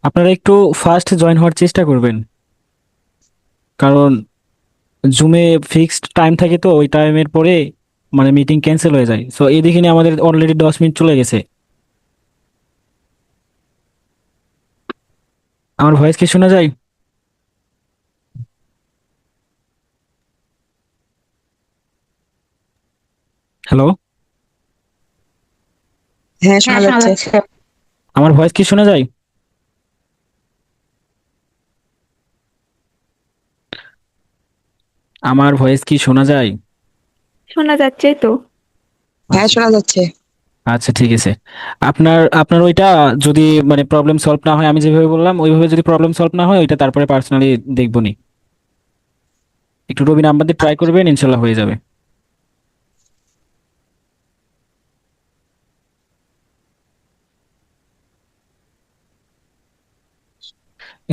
আপনারা একটু first join হওয়ার চেষ্টা করবেন, কারণ জুমে ফিক্সড টাইম থাকে, তো ওই টাইমের পরে মানে মিটিং ক্যান্সেল হয়ে যায়। সো এইদিকে নিয়ে আমাদের অলরেডি 10 মিনিট চলে গেছে। আমার ভয়েস কি শোনা যায়? হ্যালো? হ্যাঁ, হ্যাঁ, শোনা শোনা যাচ্ছে। যাচ্ছে। আমার ভয়েস কি শোনা যায়? আমার ভয়েস কি শোনা যায়? শোনা যাচ্ছে তো। হ্যাঁ, আচ্ছা, শোনা যাচ্ছে। আচ্ছা, ঠিক আছে। আপনার আপনার ওইটা যদি মানে প্রবলেম সলভ না হয়, আমি যেভাবে বললাম ওইভাবে যদি প্রবলেম সলভ না হয়, ওইটা তারপরে পার্সোনালি দেখবনি। একটু রবি নাম্বার দিয়ে ট্রাই আচ্ছা। করবেন, ইনশাল্লাহ হয়ে যাবে।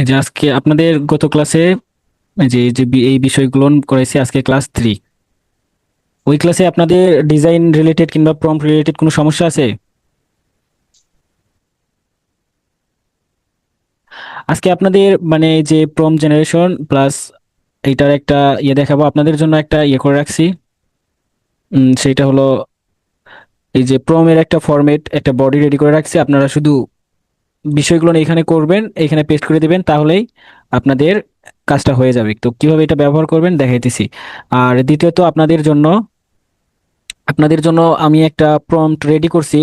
এই যে আজকে আপনাদের গত ক্লাসে এই বিষয়গুলো করেছি, আজকে ক্লাস 3। ওই ক্লাসে আপনাদের ডিজাইন রিলেটেড কিংবা প্রম্পট রিলেটেড কোনো সমস্যা আছে? আজকে আপনাদের মানে যে প্রম্পট জেনারেশন প্লাস এইটার একটা দেখাবো আপনাদের জন্য, একটা করে রাখছি। সেইটা হলো এই যে প্রমের একটা ফরম্যাট, একটা বডি রেডি করে রাখছি। আপনারা শুধু বিষয়গুলো এখানে করবেন, এখানে পেস্ট করে দিবেন, তাহলেই আপনাদের কাজটা হয়ে যাবে। তো কিভাবে এটা ব্যবহার করবেন দেখাইতেছি। আর দ্বিতীয়ত আপনাদের জন্য আমি একটা প্রম্পট রেডি করছি,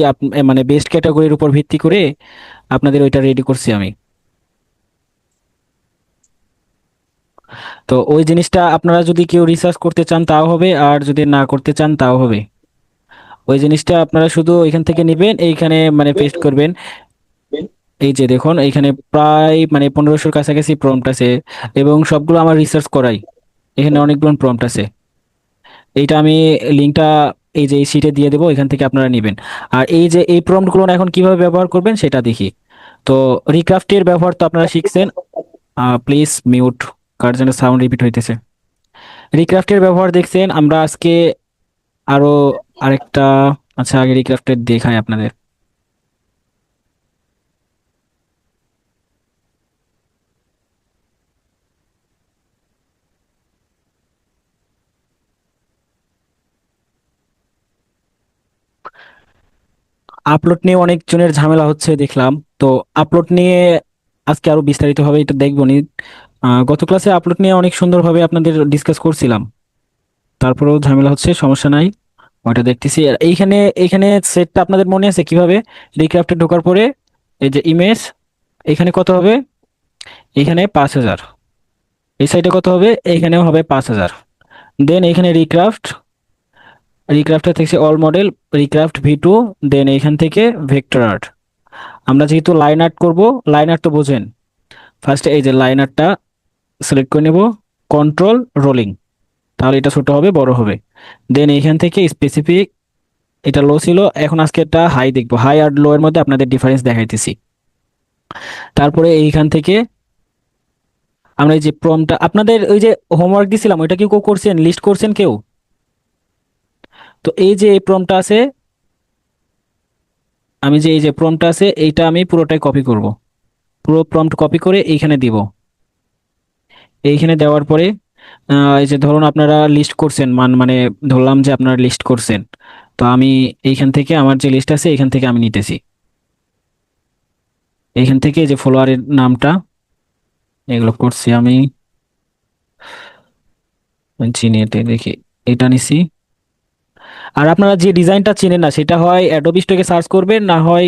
মানে বেস্ট ক্যাটাগরির উপর ভিত্তি করে আপনাদের ওইটা রেডি করছি আমি। তো ওই জিনিসটা আপনারা যদি কেউ রিসার্চ করতে চান তাও হবে, আর যদি না করতে চান তাও হবে। ওই জিনিসটা আপনারা শুধু এখান থেকে নেবেন, এইখানে মানে পেস্ট করবেন। এই যে দেখুন, এইখানে প্রায় মানে 1500-র কাছাকাছি প্রম্পট আছে, এবং সবগুলো আমার রিসার্চ করাই। এখানে অনেকগুলো প্রম্পট আছে। এইটা আমি লিঙ্কটা এই যে এই শিটে দিয়ে দেবো, এখান থেকে আপনারা নেবেন। আর এই যে এই প্রম্পটগুলো এখন কিভাবে ব্যবহার করবেন সেটা দেখি। তো রিক্রাফটের ব্যবহার তো আপনারা শিখছেন। প্লিজ মিউট, কার যেন সাউন্ড রিপিট হইতেছে। রিক্রাফটের ব্যবহার দেখছেন আমরা আজকে। আরো আরেকটা, আচ্ছা আগে রিক্রাফটের দেখাই আপনাদের। আপলোড নিয়ে অনেকজনের ঝামেলা হচ্ছে দেখলাম। তো আপলোড নিয়ে আজকে আরো বিস্তারিতভাবে এটা দেখবো নি। গত ক্লাসে আপলোড নিয়ে অনেক সুন্দরভাবে আপনাদের ডিসকাস করছিলাম, তারপরেও ঝামেলা হচ্ছে, সমস্যা নাই। ওটা দেখতেছি। আর এইখানে এইখানে সেটটা আপনাদের মনে আছে কিভাবে? রিক্রাফটে ঢোকার পরে এই যে ইমেজ, এখানে কত হবে? এখানে 5000। এই সাইডে কত হবে? এইখানেও হবে 5000। দেন এখানে রিক্রাফট, রিক্রাফটে থেকে অল মডেল, রিক্রাফট V2। দেন এইখান থেকে ভেক্টর আর্ট। আমরা যেহেতু লাইন আর্ট করবো, লাইন আর্ট তো বোঝেন। ফার্স্টে এই যে লাইন আর্টটা সিলেক্ট করে নেব, কন্ট্রোল রোলিং, তাহলে এটা ছোট হবে বড় হবে। দেন এইখান থেকে স্পেসিফিক, এটা লো ছিল, এখন আজকে এটা হাই দেখবো। হাই আর লো এর মধ্যে আপনাদের ডিফারেন্স দেখাইতেছি। তারপরে এইখান থেকে আমরা এই যে প্রমটা আপনাদের ওই যে হোমওয়ার্ক দিছিলাম, ওইটা কি কেউ করছেন? লিস্ট করছেন কেউ? তো এই যে এই প্রমটা আছে, আমি যে এই যে প্রমটা আছে এইটা আমি পুরোটাই কপি করব। পুরো প্রম্পট কপি করে এইখানে দিব। এইখানে দেওয়ার পরে এই যে ধরুন আপনারা লিস্ট করছেন, মানে ধরলাম যে আপনারা লিস্ট করছেন। তো আমি এইখান থেকে আমার যে লিস্ট আছে এইখান থেকে আমি নিতেছি। এইখান থেকে এই যে ফলোয়ারের নামটা, এগুলো করছি আমি চিনিয়ে দেখি, এটা নিছি। আর আপনারা যে ডিজাইনটা চেনেন না, সেটা হয় অ্যাডোবি স্টকে সার্চ করবেন, না হয়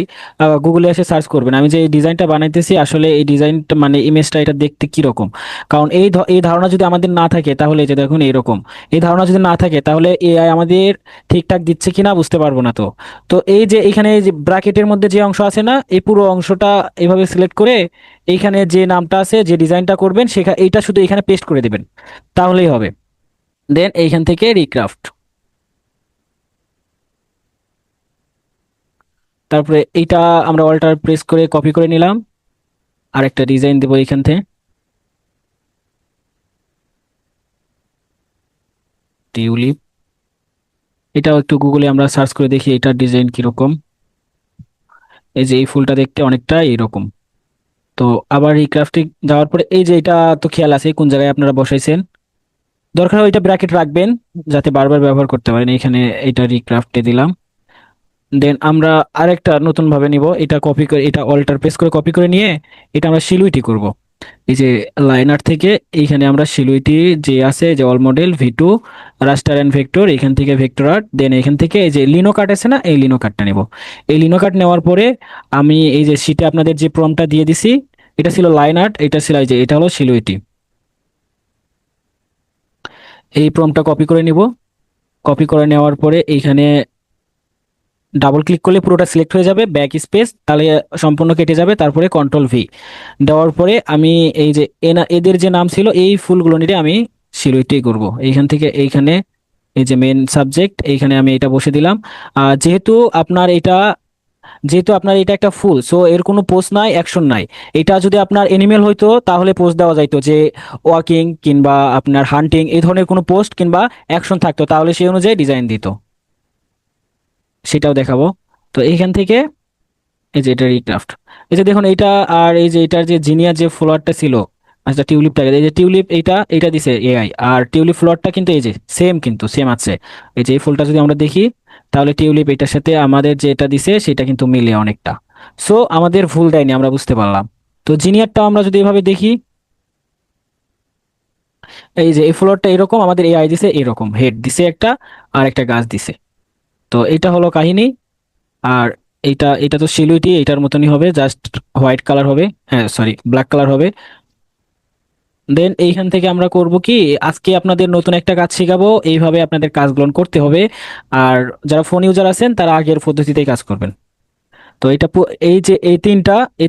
গুগলে এসে সার্চ করবেন। আমি যে এই ডিজাইনটা বানাইতেছি, আসলে এই ডিজাইনটা মানে ইমেজটা এটা দেখতে কি রকম। কারণ এই ধারণা যদি আমাদের না থাকে, তাহলে এই যে দেখুন এইরকম। এই ধারণা যদি না থাকে, তাহলে এআই আমাদের ঠিকঠাক দিচ্ছে কিনা বুঝতে পারবো না। তো তো এই যে এখানে যে ব্র্যাকেটের মধ্যে যে অংশ আছে না, এই পুরো অংশটা এইভাবে সিলেক্ট করে এইখানে যে নামটা আছে, যে ডিজাইনটা করবেন সেখানে এইটা শুধু এখানে পেস্ট করে দিবেন, তাহলেই হবে। দেন এইখান থেকে রিক্রাফট, তারপরে এইটা আমরা অল্টার প্রেস করে কপি করে নিলাম। আর একটা ডিজাইন দেবো এইখান থেকে, টিউলিপ। এটাও একটু গুগলে আমরা সার্চ করে দেখি এটার ডিজাইন কিরকম। এই যে এই ফুলটা দেখতে অনেকটা এইরকম। তো আবার রিক্রাফটে যাওয়ার পরে এই যে এটা তো খেয়াল আছে কোন জায়গায় আপনারা বসাইছেন, দরকার হয় এটা ব্র্যাকেট রাখবেন যাতে বারবার ব্যবহার করতে পারেন। এখানে এটা রিক্রাফটে দিলাম। দেন আমরা আরেকটা নতুন ভাবে নিব, এটা কপি করে, এটা অল্টার প্রেস করে কপি করে নিয়ে এটা আমরা শিলুইটি করব। এই যে লাইনার থেকে এইখানে আমরা শিলুইটি যে আছে যে অল মডেল ভি2 রাস্টার এন্ড ভেক্টর, এখান থেকে ভেক্টর আর্ট, দেন এখান থেকে এই যে লিনো কার্ড আছে না, এই লিনো কার্ডটা নেব। এই লিনো কার্ড নেওয়ার পরে আমি এই যে শীটে আপনাদের যে প্রম্পটটা দিয়ে দিছি, এটা ছিল লাইন আর্ট, এটা ছিল এই যে এটা হলো শিলুইটি। এই প্রম্পটটা কপি করে নিব। কপি করে নেওয়ার পরে এইখানে ডাবল ক্লিক করলে পুরোটা সিলেক্ট হয়ে যাবে, ব্যাক স্পেস তাহলে সম্পূর্ণ কেটে যাবে, তারপরে কন্ট্রোল ভি দেওয়ার পরে আমি এই যে এদের যে নাম ছিল এই ফুলগুলো নিয়ে আমি সিলেক্টই করব এইখান থেকে এইখানে। এই যে মেন সাবজেক্ট এইখানে আমি এটা বসে দিলাম। যেহেতু আপনার এটা যেহেতু আপনার এটা একটা ফুল, সো এর কোনো পোজ নাই, অ্যাকশন নাই। এটা যদি আপনার এনিমেল হইতো তাহলে পোজ দেওয়া যাইতো, যে ওয়াকিং কিংবা আপনার হান্টিং এই ধরনের কোনো পোস্ট কিংবা অ্যাকশন থাকতো, তাহলে সেই অনুযায়ী ডিজাইন দিত, সেটাও দেখাবো। তো এইখান থেকে এই যে এটা রিক্রাফট, এই যে দেখুন এইটা, আর এই যে এটার যে জিনিয়ার যে ফ্লোয়ারটা ছিল, আচ্ছা টিউলিপটাকে, এই যে টিউলিপ এইটা এটা দিছে এআই, আর টিউলিপ ফ্লোয়ারটা কিন্তু এই যে সেম, কিন্তু সেম আছে। এই যে এই ফুলটা যদি আমরা দেখি তাহলে টিউলিপ এটার সাথে আমাদের যে এটা দিছে সেটা কিন্তু মিলে অনেকটা। সো আমাদের ভুল দেয়নি, আমরা বুঝতে পারলাম। তো জিনিয়ারটা আমরা যদি এভাবে দেখি, এই যে এই ফ্লোয়ারটা এরকম, আমাদের এআই দিছে এরকম, হেড দিছে একটা আর একটা গাছ দিছে। তো এটা হলো কাহিনী। আর এইটা এটা তো সিলুইটি এটার মতনই হবে, জাস্ট হোয়াইট কালার হবে, হ্যাঁ সরি ব্ল্যাক কালার হবে। দেন এইখান থেকে আমরা করব কি, আজকে আপনাদের নতুন একটা কাজ শেখাবো, এইভাবে আপনাদের কাজগুলো করতে হবে। আর যারা ফোন ইউজার আছেন তারা আগের পদ্ধতিতেই কাজ করবেন। তো এটা এই যে এই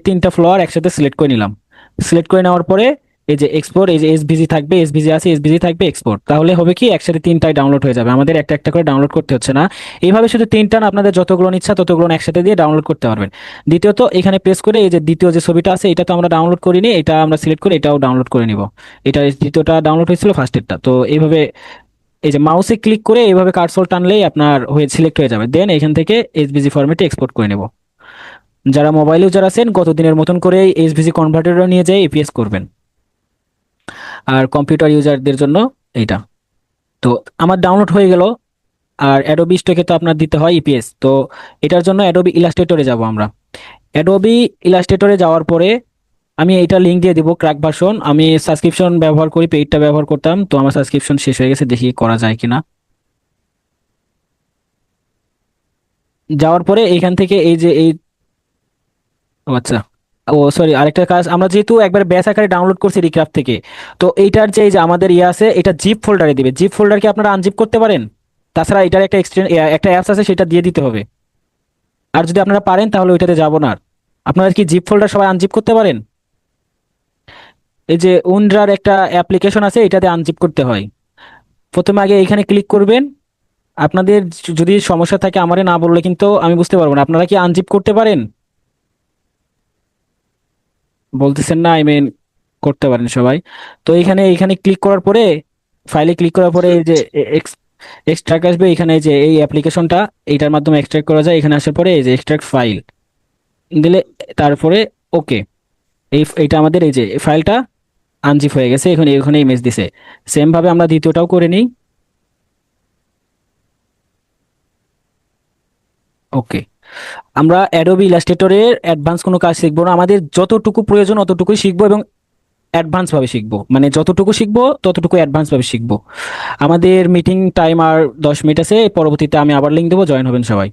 তিনটা ফ্লোয়ার একসাথে সিলেক্ট করে নিলাম। সিলেক্ট করে নেওয়ার পরে এই যে এক্সপোর্ট, এই যে এসভিজি থাকবে, এসভিজি আছে, এসভিজি থাকবে এক্সপোর্ট, তাহলে হবে কি একসাথে তিনটাই ডাউনলোড হয়ে যাবে, আমাদের একটা একটা করে ডাউনলোড করতে হচ্ছে না। এইভাবে শুধু তিনটা না, আপনাদের যতগুলো ইচ্ছা ততগুলো একসাথে দিয়ে ডাউনলোড করতে পারবেন। দ্বিতীয়ত এখানে প্রেস করে এই যে দ্বিতীয় যে ছবিটা আছে এটা তো আমরা ডাউনলোড করিনি, এটা আমরা সিলেক্ট করে এটাও ডাউনলোড করে নিব। এটা দ্বিতীয়টা ডাউনলোড হয়েছিল ফার্স্টেরটা, তো এইভাবে এই যে মাউসে ক্লিক করে এইভাবে কার্সর টানলেই আপনার হয়ে সিলেক্ট হয়ে যাবে। দেন এখান থেকে এসভিজি ফরম্যাটে এক্সপোর্ট করে নেব। যারা মোবাইল ইউজার আছেন গত দিনের মতন করে এইচভিজি কনভার্টারও নিয়ে যেয়ে ইপিএস করবেন। আর কম্পিউটার ইউজারদের জন্য এইটা। তো আমার ডাউনলোড হয়ে গেল। আর অ্যাডোবি স্টকে তো আপনার দিতে হয় ইপিএস, তো এটার জন্য অ্যাডোবি ইলাস্ট্রেটরে যাব আমরা। অ্যাডোবি ইলাস্ট্রেটরে যাওয়ার পরে আমি এইটা লিঙ্ক দিয়ে দিব, ক্র্যাক ভার্সন। আমি সাবস্ক্রিপশন ব্যবহার করি, পেইডটা ব্যবহার করতাম, তো আমার সাবস্ক্রিপশন শেষ হয়ে গেছে, দেখি করা যায় কিনা। যাওয়ার পরে এইখান থেকে এই যে এই, ও আচ্ছা, ও সরি আরেকটা কাজ, আমরা যেহেতু একবার ব্যাচ আকারে ডাউনলোড করছি রিক্রাফট থেকে, তো এইটার যে এই যে আমাদের ইয়ে আছে এটা জিপ ফোল্ডারে দিবে। জিপ ফোল্ডারকে আপনারা আনজিপ করতে পারেন, তাছাড়া এটার একটা একটা অ্যাপস আছে সেটা দিয়ে দিতে হবে। আর যদি আপনারা পারেন তাহলে ওইটাতে যাব না আর। আপনারা কি জিপ ফোল্ডার সবাই আনজিপ করতে পারেন? এই যে উন্ড্রার একটা অ্যাপ্লিকেশন আছে, এটাতে আনজিপ করতে হয়। প্রথমে আগে এইখানে ক্লিক করবেন। আপনাদের যদি সমস্যা থাকে আমারে না বললে কিন্তু আমি বুঝতে পারবো না। আপনারা কি আনজিপ করতে পারেন? বলতেছেন না, আই মিন করতে পারেন সবাই। তো এইখানে এইখানে ক্লিক করার পরে, ফাইলে ক্লিক করার পরে এই যে এক্সট্রাক্ট আসবে, এখানে এই যে এই অ্যাপ্লিকেশনটা, এইটার মাধ্যমে এক্সট্রাক্ট করা যায়। এখানে আসার পরে এই যে এক্সট্রাক্ট ফাইল দিলে, তারপরে ওকে, এইটা আমাদের এই যে ফাইলটা আনজিপ হয়ে গেছে, এখন এখানে ইমেজ দিছে। সেম ভাবে আমরা দ্বিতীয়টাও করে নিই। ওকে, আমরা অ্যাডোবি ইলাস্ট্রেটরের অ্যাডভান্স কোনো কাজ শিখবো না, আমাদের যতটুকু প্রয়োজন অতটুকুই শিখবো, এবং অ্যাডভান্স ভাবে শিখবো, মানে যতটুকু শিখবো ততটুকু অ্যাডভান্স ভাবে শিখবো। আমাদের মিটিং টাইম আর 10 মিনিট আছে, পরবর্তীতে আমি আবার লিঙ্ক দেবো, জয়েন হবেন সবাই,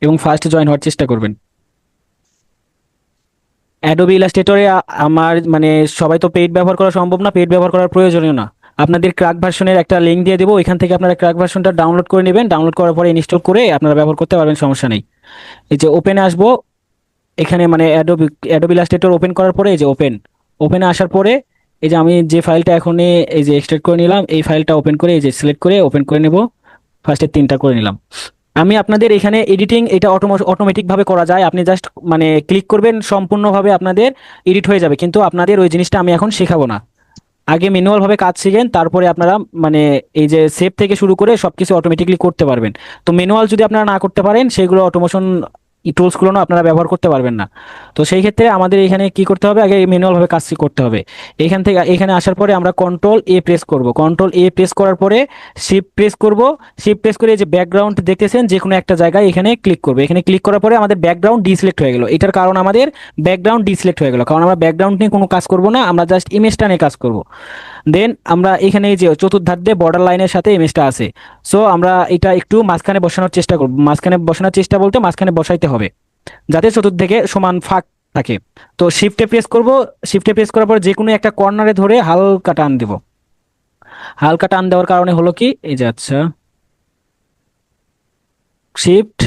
এবং ফার্স্ট জয়েন হওয়ার চেষ্টা করবেন। অ্যাডোবি ইলাস্ট্রেটরে আমার মানে সবাই তো পেইড ব্যবহার করা সম্ভব না, পেইড ব্যবহার করার প্রয়োজনীয় না। আপনাদের ক্র্যাক ভার্সনের একটা লিঙ্ক দিয়ে দেবো, এখান থেকে আপনারা ক্র্যাক ভার্সনটা ডাউনলোড করে নেবেন, ডাউনলোড করার পরে ইনস্টল করে আপনারা ব্যবহার করতে পারবেন, সমস্যা নেই। এই যে ওপেনে আসবো, এখানে মানে অ্যাডোবি অ্যাডোবি ইলাস্ট্রেটর ওপেন করার পরে এই যে ওপেনে আসার পরে এই যে আমি যে ফাইলটা এখন এই যে এক্সট্রাক্ট করে নিলাম, এই ফাইলটা ওপেন করে এই যে সিলেক্ট করে ওপেন করে নেব। ফার্স্টে তিনটা করে নিলাম। আমি আপনাদের এখানে এডিটিং এটা অটোমেটিক ভাবে করা যায়, আপনি জাস্ট মানে ক্লিক করবেন, সম্পূর্ণভাবে আপনাদের এডিট হয়ে যাবে, কিন্তু আপনাদের ওই জিনিসটা আমি এখন শেখাবো না। আগে ম্যানুয়াল ভাবে কাজ শিখেন, তারপরে আপনারা মানে এই যে সেভ থেকে শুরু করে সবকিছু অটোমেটিকলি করতে পারবেন। তো ম্যানুয়াল যদি আপনারা না করতে পারেন, সেগুলো অটোমেশন টুলসগুলো না আপনারা ব্যবহার করতে পারবেন না। তো সেই ক্ষেত্রে আমাদের এখানে কি করতে হবে, আগে ম্যানুয়াল ভাবে কাজ করতে হবে। এখান থেকে এখানে আসার পরে আমরা কন্ট্রোল এ প্রেস করব, কন্ট্রোল এ প্রেস করার পরে শিফট প্রেস করব। শিফট প্রেস করে এই যে ব্যাকগ্রাউন্ড দেখতেছেন যে কোনো একটা জায়গায় এখানে ক্লিক করবে। এখানে ক্লিক করার পরে আমাদের ব্যাকগ্রাউন্ড ডিসিলেক্ট হয়ে গেল। এটার কারণ আমাদের ব্যাকগ্রাউন্ড ডিসিলেক্ট হয়ে গেল, কারণ আমরা ব্যাকগ্রাউন্ড নিয়ে কোনো কাজ করব না, আমরা জাস্ট ইমেজটা নিয়ে কাজ করব। দেন আমরা এখানে এই যে চতুর্ধার দিয়ে বর্ডার লাইনের সাথে ইমেজটা আছে, সো আমরা এটা একটু মাঝখানে বসানোর চেষ্টা করব। মাঝখানে বসানোর চেষ্টা বলতে মাঝখানে বসাইতে হবে যাতে চতুর্দিকে সমান ফাঁক থাকে। তো শিফটে প্রেস করব। শিফটে প্রেস করার পর যে কোনো একটা কর্নারে ধরে হালকা টান দিব। হালকা টান দেওয়ার কারণে হলো কি, এই যে আচ্ছা, শিফট,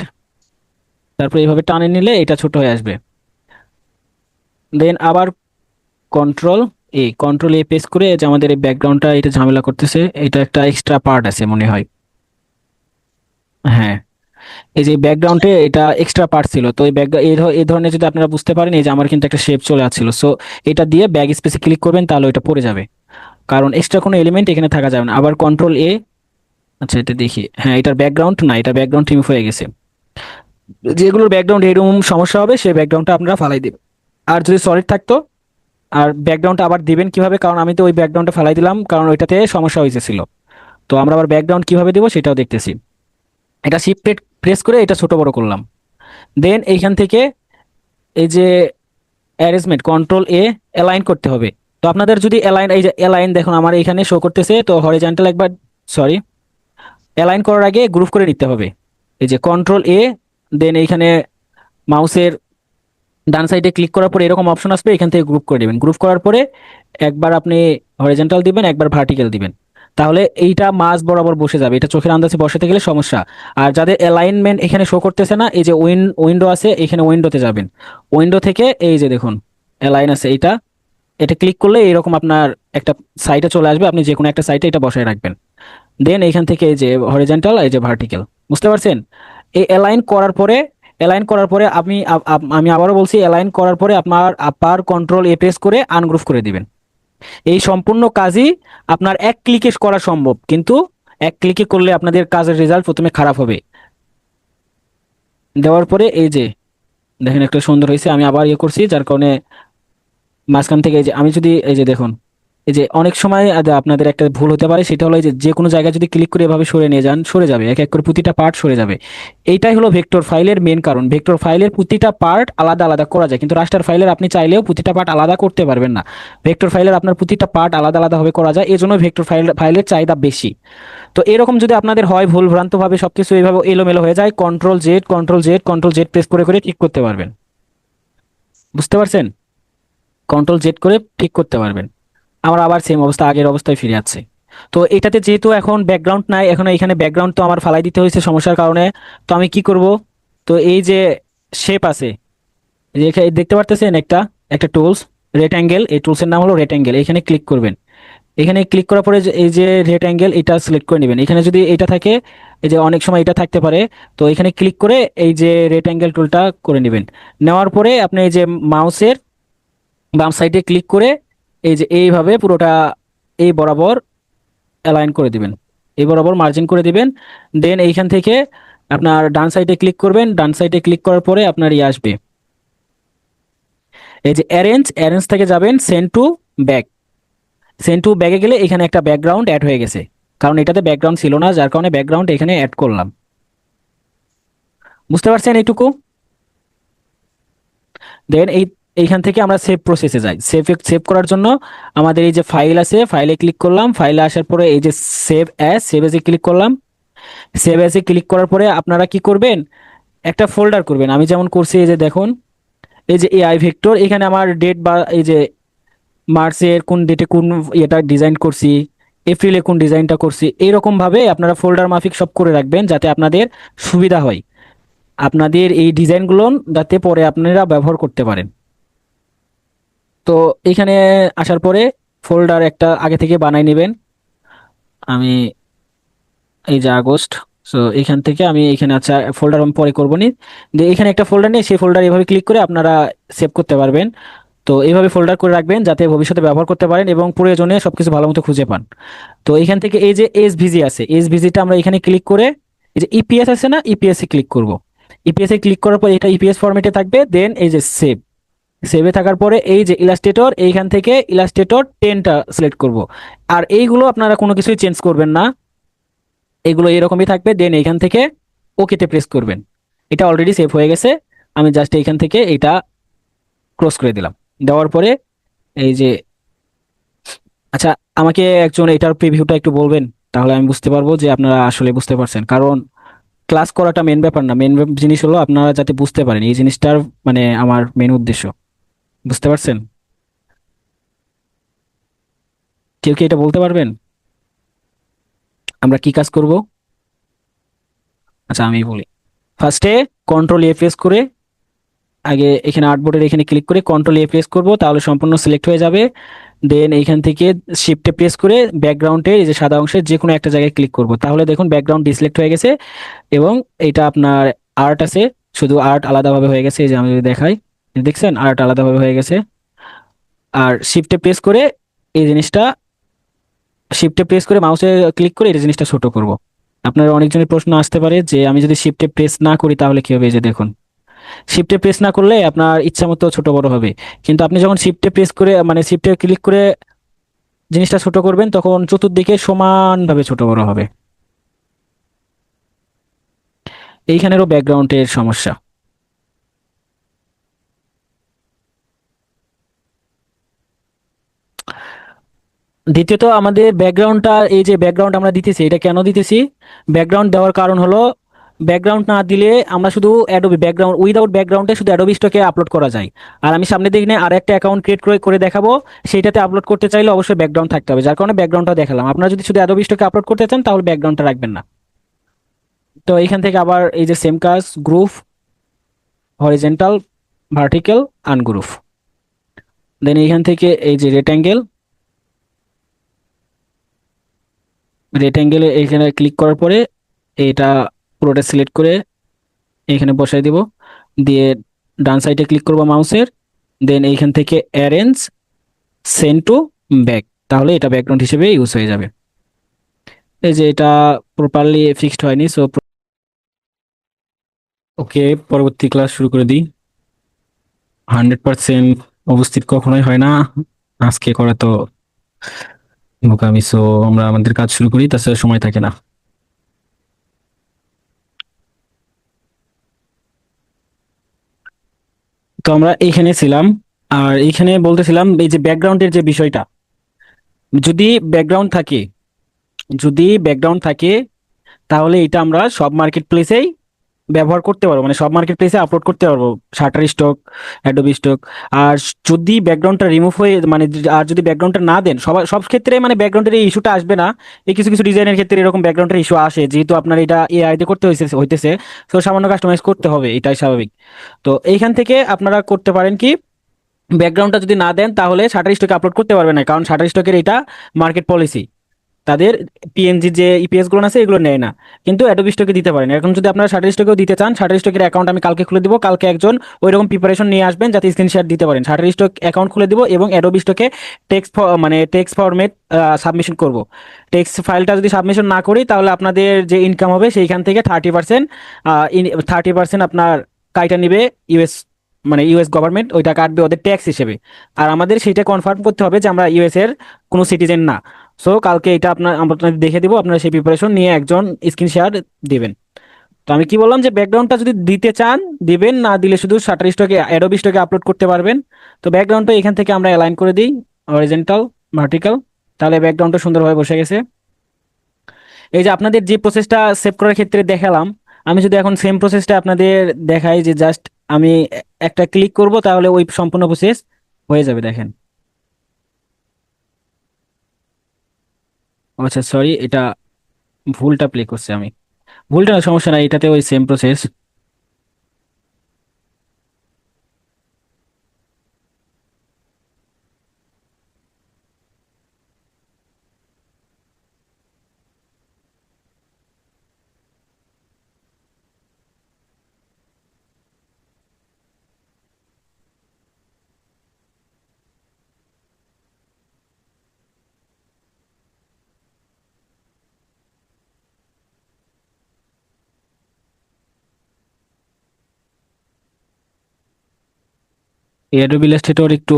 তারপর এইভাবে টানে নিলে এটা ছোট হয়ে আসবে। দেন আবার কন্ট্রোল এ প্রেস করে, যে আমাদের এই ব্যাকগ্রাউন্ডটা এটা ঝামেলা করতেছে, এটা একটা এক্সট্রা পার্ট আছে মনে হয়। হ্যাঁ, এই যে ব্যাকগ্রাউন্ডে এটা এক্সট্রা পার্ট ছিল, তো এই এই ধরনের যদি আপনারা বুঝতে পারেন, এই যে আমার কিন্তু একটা শেপ চলে আসছিল, সো এটা দিয়ে ব্যাক স্পেসে ক্লিক করবেন, তাহলে এটা পড়ে যাবে, কারণ এক্সট্রা কোনো এলিমেন্ট এখানে থাকা যাবে না। আবার কন্ট্রোল এ, আচ্ছা এটা দেখি, হ্যাঁ এটার ব্যাকগ্রাউন্ড না, এটা ব্যাকগ্রাউন্ড রিমুভ হয়ে গেছে। যেগুলোর ব্যাকগ্রাউন্ড এরকম সমস্যা হবে সেই ব্যাকগ্রাউন্ডটা আপনারা ফালাই দিবেন। আর যদি সলিড থাকতো, আর ব্যাকগ্রাউন্ডটা আবার দিবেন কিভাবে, কারণ আমি তো ওই ব্যাকগ্রাউন্ডটা ফালাই দিলাম কারণ ওইটাতে সমস্যা হয়েছিল। তো আমরা আবার ব্যাকগ্রাউন্ড কিভাবে দিব সেটাও দেখতেছি। এটা শিফট প্রেস করে এটা ছোট বড় করলাম। দেন এইখান থেকে এই যে অ্যারেঞ্জমেন্ট, কন্ট্রোল এ, অ্যালাইন করতে হবে। তো আপনাদের যদি অ্যালাইন, এই যে অ্যালাইন দেখুন আমার এখানে শো করতেছে, তো হরিজন্টাল একবার, সরি, অ্যালাইন করার আগে গ্রুপ করে নিতে হবে। এই যে কন্ট্রোল এ, দেন এইখানে মাউসের ডান সাইডে ক্লিক করার পরে এরকম অপশন আসবে, এখান থেকে গ্রুপ করে নেবেন। গ্রুপ করার পরে একবার আপনি হরিজন্টাল দিবেন, একবার ভার্টিক্যাল দিবেন, তাহলে এইটা মাঝ বরাবর বসে যাবে। এটা চোখের আন্দাজে বসাতে গেলে সমস্যা। আর যাদের অ্যালাইনমেন্ট এখানে শো করতেছে না, এই যে উইন্ডো আছে, এখানে উইন্ডোতে যাবেন। উইন্ডো থেকে এই যে দেখুন অ্যালাইন আছে, এইটা, এটা ক্লিক করলে এরকম আপনার একটা সাইটে চলে আসবে, আপনি যে কোনো একটা সাইটে এটা বসায় রাখবেন। দেন এইখান থেকে এই যে হরিজন্টাল, এই যে ভার্টিক্যাল, বুঝতে পারছেন? এই অ্যালাইন করার পরে আমি আবারও বলছি, অ্যালাইন করার পরে আপনার আপার কন্ট্রোল এ প্রেস করে আনগ্রুপ করে দিবেন। এই সম্পূর্ণ কাজই আপনার এক ক্লিকে করা সম্ভব, কিন্তু এক ক্লিকে করলে আপনাদের কাজের রেজাল্ট প্রথমে খারাপ হবে। দেওয়ার পরে এই যে দেখেন একটা সুন্দর হয়েছে, আমি আবার ইয়ে করছি যার কারণে মাঝখান থেকে এই যে আমি যদি এই যে দেখুন, এই যে অনেক সময় আপনাদের একটা ভুল হতে পারে, সেটা হলো এই যে যে কোনো জায়গায় যদি ক্লিক করে এভাবে সরে নিয়ে যান, সরে যাবে, এক এক করে প্রতিটা পার্ট সরে যাবে। এইটাই হলো ভেক্টর ফাইলের মেন কারণ। ভেক্টর ফাইলের প্রতিটা পার্ট আলাদা আলাদা করা যায়, কিন্তু রাস্টার ফাইলের আপনি চাইলেও প্রতিটা পার্ট আলাদা করতে পারবেন না। ভেক্টর ফাইলের আপনার প্রতিটা পার্ট আলাদা আলাদা ভাবে করা যায়, এজন্য ভেক্টর ফাইলের চাহিদা বেশি। তো এরকম যদি আপনাদের হয়, ভুল ভ্রান্ত ভাবে সবকিছু এইভাবে এলোমেলো হয়ে যায়, কন্ট্রোল জেড ঠিক করে ঠিক করতে পারবেন। বুঝতে পারছেন? কন্ট্রোল জেড করে ঠিক করতে পারবেন। আমার আবার সেম অবস্থা, আগের অবস্থায় ফিরে যাচ্ছে। তো এটাতে যেহেতু এখন ব্যাকগ্রাউন্ড নাই, এখন এখানে ব্যাকগ্রাউন্ড তো আমার ফালাই দিতে হয়েছে সমস্যার কারণে। তো আমি কি করব, তো এই যে শেপ আছে, এই যে দেখতে পারতেছেন একটা একটা টুলস, রেট অ্যাঙ্গেল, এই টুলসের নাম হলো রেট অ্যাঙ্গেল। এখানে ক্লিক করবেন। এখানে ক্লিক করার পরে এই যে রেট অ্যাঙ্গেল, এটা সিলেক্ট করে নেবেন। এখানে যদি এটা থাকে, এই যে অনেক সময় এটা থাকতে পারে, তো এখানে ক্লিক করে এই যে রেট অ্যাঙ্গেল টুলটা করে নেবেন। নেওয়ার পরে আপনি এই যে মাউসের বাম সাইডে ক্লিক করে এই যে এইভাবে পুরোটা এই বরাবর অ্যালাইন করে দিবেন, এই বরাবর মার্জিন করে দিবেন। দেন এইখান থেকে আপনার ডান সাইডে ক্লিক করবেন। ডান সাইডে ক্লিক করার পরে আপনার ইয়ে আসবে, এই যে অ্যারেঞ্জ থেকে যাবেন send to back. Send to ব্যাকে গেলে এখানে একটা ব্যাকগ্রাউন্ড অ্যাড হয়ে গেছে, কারণ এটাতে ব্যাকগ্রাউন্ড ছিল না, যার কারণে ব্যাকগ্রাউন্ড এখানে অ্যাড করলাম। বুঝতে পারছেন এইটুকু? দেন এইখান থেকে আমরা সেভ প্রসেসে যাই। সেভ করার জন্য আমাদের এই যে ফাইল আছে, ফাইলে ক্লিক করলাম। ফাইলে আসার পরে এই যে সেভ এজে ক্লিক করলাম। সেভ এজে ক্লিক করার পরে আপনারা কি করবেন, একটা ফোল্ডার করবেন। আমি যেমন করছি, এই যে দেখুন, এই যে এআই ভেক্টর, এখানে আমার ডেট বা এই যে মার্চের কোন ডেটে কোন এটা ডিজাইন করছি, এপ্রিলে কোন ডিজাইনটা করছি, এইরকম ভাবে আপনারা ফোল্ডার মাফিক সব করে রাখবেন, যাতে আপনাদের সুবিধা হয়, আপনাদের এই ডিজাইনগুলো যাতে পরে আপনারা ব্যবহার করতে পারেন। তো এখানে আসার পরে ফোল্ডার একটা আগে থেকে বানাই নেবেন। আমি এই যে আগস্ট, সো এখান থেকে আমি এখানে, আচ্ছা ফোল্ডার আমি পরে করবো নি, যে এখানে একটা ফোল্ডার নেই, সেই ফোল্ডার এভাবে ক্লিক করে আপনারা সেভ করতে পারবেন। তো এইভাবে ফোল্ডার করে রাখবেন যাতে ভবিষ্যতে ব্যবহার করতে পারেন এবং প্রয়োজনে সবকিছু ভালো মতো খুঁজে পান। তো এখান থেকে এই যে এসভিজি আছে, এসভিজিটা আমরা এখানে ক্লিক করে এই যে ইপিএস আছে না, ইপিএস এ ক্লিক করব। ইপিএস এ ক্লিক করার পর এটা ইপিএস ফরম্যাটে থাকবে, দেন এই যে সেভ, সেভে থাকার পরে এই যে ইলাস্ট্রেটর, এইখান থেকে ইলাস্ট্রেটর 10টা সিলেক্ট করব। আর এইগুলো আপনারা কোনো কিছুই চেঞ্জ করবেন না, এগুলো এরকমই থাকবে। দেন এইখান থেকে ওকেতে প্রেস করবেন। এটা অলরেডি সেভ হয়ে গেছে, আমি জাস্ট এইখান থেকে এটা ক্লোজ করে দিলাম। দেওয়ার পরে এই যে, আচ্ছা, আমাকে একজন এটার প্রিভিউটা একটু বলবেন, তাহলে আমি বুঝতে পারবো যে আপনারা আসলে বুঝতে পারছেন। কারণ ক্লাস করাটা মেন ব্যাপার না, মেন জিনিস হলো আপনারা যাতে বুঝতে পারেন, এই জিনিসটার মানে আমার মেন উদ্দেশ্য। বুঝতে পারছেন? কেউ কি এটা বলতে পারবেন আমরা কি কাজ করব? আচ্ছা, আমি বলি। ফার্স্টে কন্ট্রোল এ প্রেস করে, আগে এখানে আর্টবোর্ডের এখানে ক্লিক করে কন্ট্রোল এ প্রেস করব, তাহলে সম্পূর্ণ সিলেক্ট হয়ে যাবে। দেন এইখান থেকে শিফটে প্রেস করে ব্যাকগ্রাউন্ডের এই যে সাদা অংশের যে কোনো একটা জায়গায় ক্লিক করব, তাহলে দেখুন ব্যাকগ্রাউন্ড ডিসলেক্ট হয়ে গেছে। এবং এটা আপনার আর্ট আছে, শুধু আর্ট আলাদাভাবে হয়ে গেছে। এই যে আমি যদি দেখাই, দেখছেন আর্ট আলাদাভাবে হয়ে গেছে। আর শিফটে প্রেস করে এই জিনিসটা, শিফটে প্রেস করে মাউসে ক্লিক করে এই জিনিসটা ছোট করব। আপনার অনেকজনের প্রশ্ন আসতে পারে যে আমি যদি শিফটে প্রেস না করি তাহলে কি হবে। এই যে দেখুন, শিফটে প্রেস না করলে আপনার ইচ্ছা মতো ছোট বড় হবে, কিন্তু আপনি যখন শিফটে প্রেস করে মানে শিফটে ক্লিক করে জিনিসটা ছোট করবেন তখন চতুর্দিকে সমানভাবে ছোট বড় হবে। এইখানেরও ব্যাকগ্রাউন্ডের সমস্যা। দ্বিতীয়ত আমাদের ব্যাকগ্রাউন্ডটা, এই যে ব্যাকগ্রাউন্ড আমরা দিতেছি, এটা কেন দিতেছি? ব্যাকগ্রাউন্ড দেওয়ার কারণ হলো, ব্যাকগ্রাউন্ড না দিলে আমরা শুধু অ্যাডোবি ব্যাকগ্রাউন্ড, উইদাউট ব্যাকগ্রাউন্ডে শুধু অ্যাডোবি স্টকে আপলোড করা যায়। আর আমি সামনে দিকে আর একটা অ্যাকাউন্ট ক্রিয়েট করে করে দেখাবো, সেইটাতে আপলোড করতে চাইলে অবশ্যই ব্যাকগ্রাউন্ড থাকতে হবে, যার কারণে ব্যাকগ্রাউন্ডটা দেখালাম। আপনারা যদি শুধু অ্যাডোবি স্টকে আপলোড করতে চান তাহলে ব্যাকগ্রাউন্ডটা রাখবেন না। তো এইখান থেকে আবার এই যে সেম কাজ, গ্রুপ, হরিজেন্টাল, ভার্টিক্যাল, আনগ্রুপ। দেন এইখান থেকে এই যে রেক্টেঙ্গেল, রেক্টেঙ্গেলে এইখানে ক্লিক করার পরে এটা পুরোটা সিলেক্ট করে এইখানে বসাই দিব। দিয়ে ডান সাইডে ক্লিক করব মাউসের, দেন এইখান থেকে অ্যারেঞ্জ সেন্ড টু ব্যাক, তাহলে এটা ব্যাকগ্রাউন্ড হিসেবে ইউজ হয়ে যাবে। এই যে এটা প্রপারলি ফিক্সড হয়নি, সো ওকে, পরবর্তী ক্লাস শুরু করে দিই। 100% উপস্থিত কখনোই হয় না, আজকে করা তো বোকামি। সো আমরা আমাদের কাজ শুরু করি, তাছাড়া সময় থাকে না। তো আমরা এইখানে ছিলাম, আর এইখানে বলতেছিলাম এই যে ব্যাকগ্রাউন্ডের যে বিষয়টা, যদি ব্যাকগ্রাউন্ড থাকে, যদি ব্যাকগ্রাউন্ড থাকে তাহলে এটা আমরা সব মার্কেট প্লেসেই ব্যবহার করতে পারবো, মানে সব মার্কেট প্লেসে আপলোড করতে পারবো, শাটার স্টক, অ্যাডোবি স্টক। আর যদি ব্যাকগ্রাউন্ডটা রিমুভ হয়ে মানে আর যদি ব্যাকগ্রাউন্ডটা না দেন, সব ক্ষেত্রে মানে ব্যাকগ্রাউন্ডের এই ইস্যুটা আসবে না। এই কিছু কিছু ডিজাইনের ক্ষেত্রে এরকম ব্যাকগ্রাউন্ডের ইস্যু আসে, যেহেতু আপনার এটা এআই তে করতে হইতেছে, তো সামান্য কাস্টমাইজ করতে হবে, এটাই স্বাভাবিক। তো এইখান থেকে আপনারা করতে পারেন কি, ব্যাকগ্রাউন্ডটা যদি না দেন তাহলে শাটার স্টকে আপলোড করতে পারবে না, কারণ শাটার স্টকের এটা মার্কেট পলিসি, তাদের পিএনজি যে ইপিএস গুলো আছে এগুলো নেয় না। কিন্তু অ্যাডোবি স্টকে দিতে পারেন। এখন যদি আপনারা শাটার স্টকেও দিতে চান, শাটার স্টকের অ্যাকাউন্ট আমি কালকে খুলে দিব, কালকে একজন ওইরকম প্রিপারেশন নিয়ে আসবেন যাতে স্ক্রিনশট দিতে পারেন। শাটার স্টক অ্যাকাউন্ট খুলে দিব এবং অ্যাডোবি স্টকে টেক্সট মানে টেক্সট ফরম্যাট সাবমিশন করব। টেক্সট ফাইলটা যদি সাবমিশন না করি তাহলে আপনাদের যে ইনকাম হবে সেইখান থেকে 30%, 30% আপনার কাইটা নিবে ইউএস, মানে ইউএস গভর্নমেন্ট ওইটা কাটবে ওদের ট্যাক্স হিসেবে। আর আমাদের সেইটা কনফার্ম করতে হবে যে আমরা ইউএস এর কোনো সিটিজেন না। সো কালকে এটা আপনাদের দেখে দিব, আপনারা সেই প্রিপারেশন নিয়ে একজন স্ক্রিন শেয়ার দিবেন। তো আমি কি বললাম যে ব্যাকগ্রাউন্ডটা যদি দিতে চান দিবেন, না দিলে শুধু শাটার স্টকে অ্যাডোবি স্টকে আপলোড করতে পারবেন। তো ব্যাকগ্রাউন্ডটা এখান থেকে আমরা অ্যালাইন করে দিই, হরিজেন্টাল, ভার্টিক্যাল, তাহলে ব্যাকগ্রাউন্ডটা সুন্দরভাবে বসে গেছে। এই যে আপনাদের যে প্রসেসটা সেভ করার ক্ষেত্রে দেখালাম, আমি যদি এখন সেম প্রসেসটা আপনাদের দেখাই, যে জাস্ট আমি একটা ক্লিক করব তাহলে ওই সম্পূর্ণ প্রসেস হয়ে যাবে, দেখেন। আচ্ছা সরি, এটা ভুলটা প্লে করছে আমি। ভুলটা না, সমস্যা নাই, এটাতে ওই সেম প্রসেস। অ্যাডোবি ইলাস্ট্রেটর একটু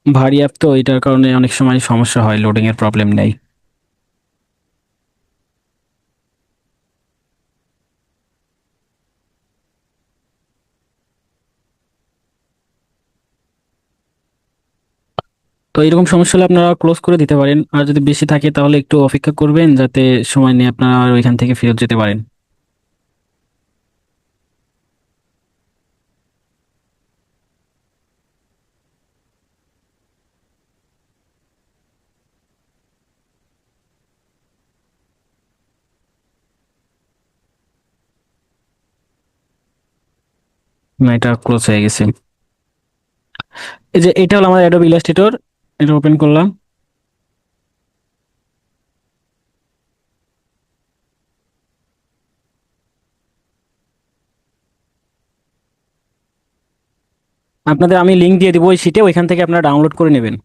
ভারী অ্যাপ, তো এটার কারণে অনেক সময় সমস্যা হয়, লোডিং এর প্রবলেম নেই। তো এরকম সমস্যা হলে আপনারা ক্লোজ করে দিতে পারেন, আর যদি বেশি থাকে তাহলে একটু অপেক্ষা করবেন যাতে সময় নিয়ে আপনারা ওইখান থেকে ফেরত যেতে পারেন। এটা ক্লোজ হয়ে গেছে। এই যে এটা হলো আমার অ্যাডোবি ইলাস্ট্রেটর, এটা ওপেন করলাম। আপনাদের আমি লিংক দিয়ে দিব ওই শিটে, ওইখান থেকে আপনারা ডাউনলোড করে নেবেন।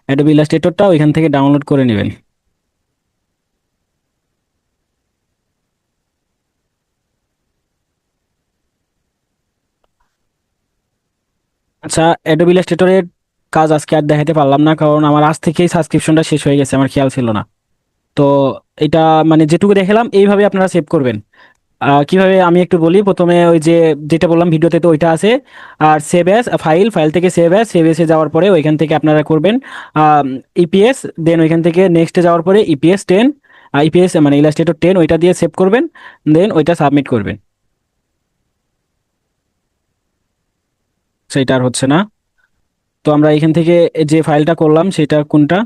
অ্যাডোবি ইলাস্ট্রেটরটা ওইখান থেকে ডাউনলোড করে নেবেন। আচ্ছা, অ্যাডোবি ইলাস্ট্রেটরের কাজ আজকে আর দেখাতে পারলাম না, কারণ আমার আজ থেকেই সাবস্ক্রিপশনটা শেষ হয়ে গেছে, আমার খেয়াল ছিল না। তো এটা মানে যেটুকু দেখালাম এইভাবে আপনারা সেভ করবেন। কিভাবে আমি একটু বলি। প্রথমে ওই যে যেটা বললাম ভিডিওতে, তো ওইটা আছে। আর সেভ অ্যাজ ফাইল, ফাইল থেকে সেভ এসে যাওয়ার পরে ওইখান থেকে আপনারা করবেন ইপিএস। দেন ওইখান থেকে নেক্সটে যাওয়ার পরে ইপিএস 10, ইপিএস মানে ইলাস্ট্রেটর 10, ওইটা দিয়ে সেভ করবেন। দেন ওইটা সাবমিট করবেন। সেটা আর হচ্ছে না। তো আমরা এখান থেকে যে ফাইলটা করলাম সেটা কোনটা,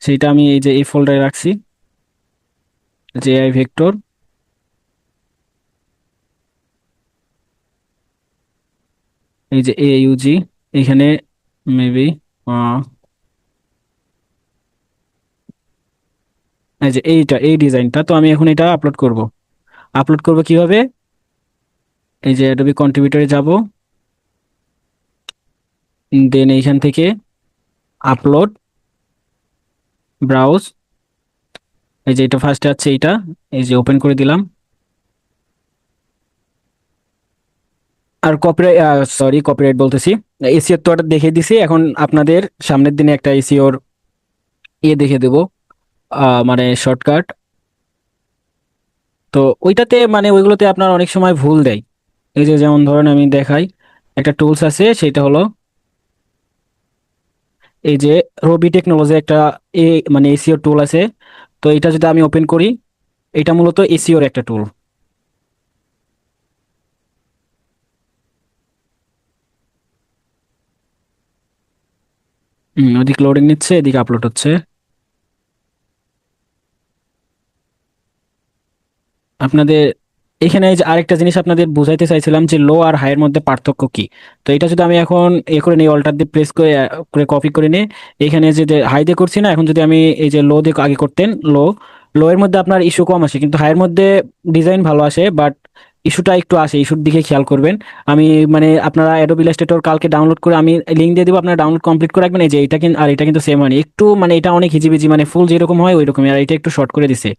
সেইটা আমি এই যে এই ফোল্ডারে রাখছি, জেআই ভেক্টর। এই যে AUG, এখানে মেবি এই যে এই ডিজাইনটা, তো আমি এখন এটা আপলোড করব। আপলোড করব কিভাবে? এই যে অ্যাডোবি কন্ট্রিবিউটরে যাব, দেন এইখান থেকে আপলোড, ব্রাউজ। এই যে এটা ফার্স্টে আছে এইটা, এই যে ওপেন করে দিলাম। আর কপিরাইট, সরি কপিরাইট বলতেছি, এসিওর তো এটা দেখে দিছি, এখন আপনাদের সামনের দিনে একটা এসিওর দেখে দেবো, মানে শর্টকাট। তো ওইটাতে মানে ওইগুলোতে আপনার অনেক সময় ভুল দেয়। এই যে যেমন ধরেন আমি দেখাই, একটা টুলস আছে, সেটা হলো এই যে রবি টেকনোলজি একটা এ মানে এসিও টুল আছে। তো এটা যদি আমি ওপেন করি, এটা মূলত এসিওর একটা টুল। ওদিকে লোডিং নিচ্ছে, এদিকে আপলোড হচ্ছে। আপনাদের এখানে এই যে আরেকটা জিনিস আপনাদের বুঝাইতে চাইছিলাম, যে লো আর হাই এর মধ্যে পার্থক্য কি। তো এটা যদি আমি এখন করে নিই, অল্টার দিয়ে প্রেস করে করে কপি করে নিই, এখানে যে হাই দিয়ে করছি না, এখন যদি আমি এই যে লো দিয়ে আগে করতেন, লো, লো এর মধ্যে আপনার ইস্যু কম আসে, কিন্তু হাই এর মধ্যে ডিজাইন ভালো আসে, বাট ইস্যুটা একটু আসে, ইস্যুর দিকে খেয়াল করবেন। আমি মানে আপনারা অ্যাডোবি ইলাস্ট্রেটর কালকে ডাউনলোড করে আমি লিঙ্ক দিয়ে দিব, আপনারা ডাউনলোড কমপ্লিট করে রাখবেন। এই যে এটা কিন্তু আর এটা কিন্তু সেম হয়নি, একটু মানে এটা অনেক হিজিবিজি, মানে ফুল যেরকম হয় ওই রকমই, আর এটা একটু শর্ট করে দিছে।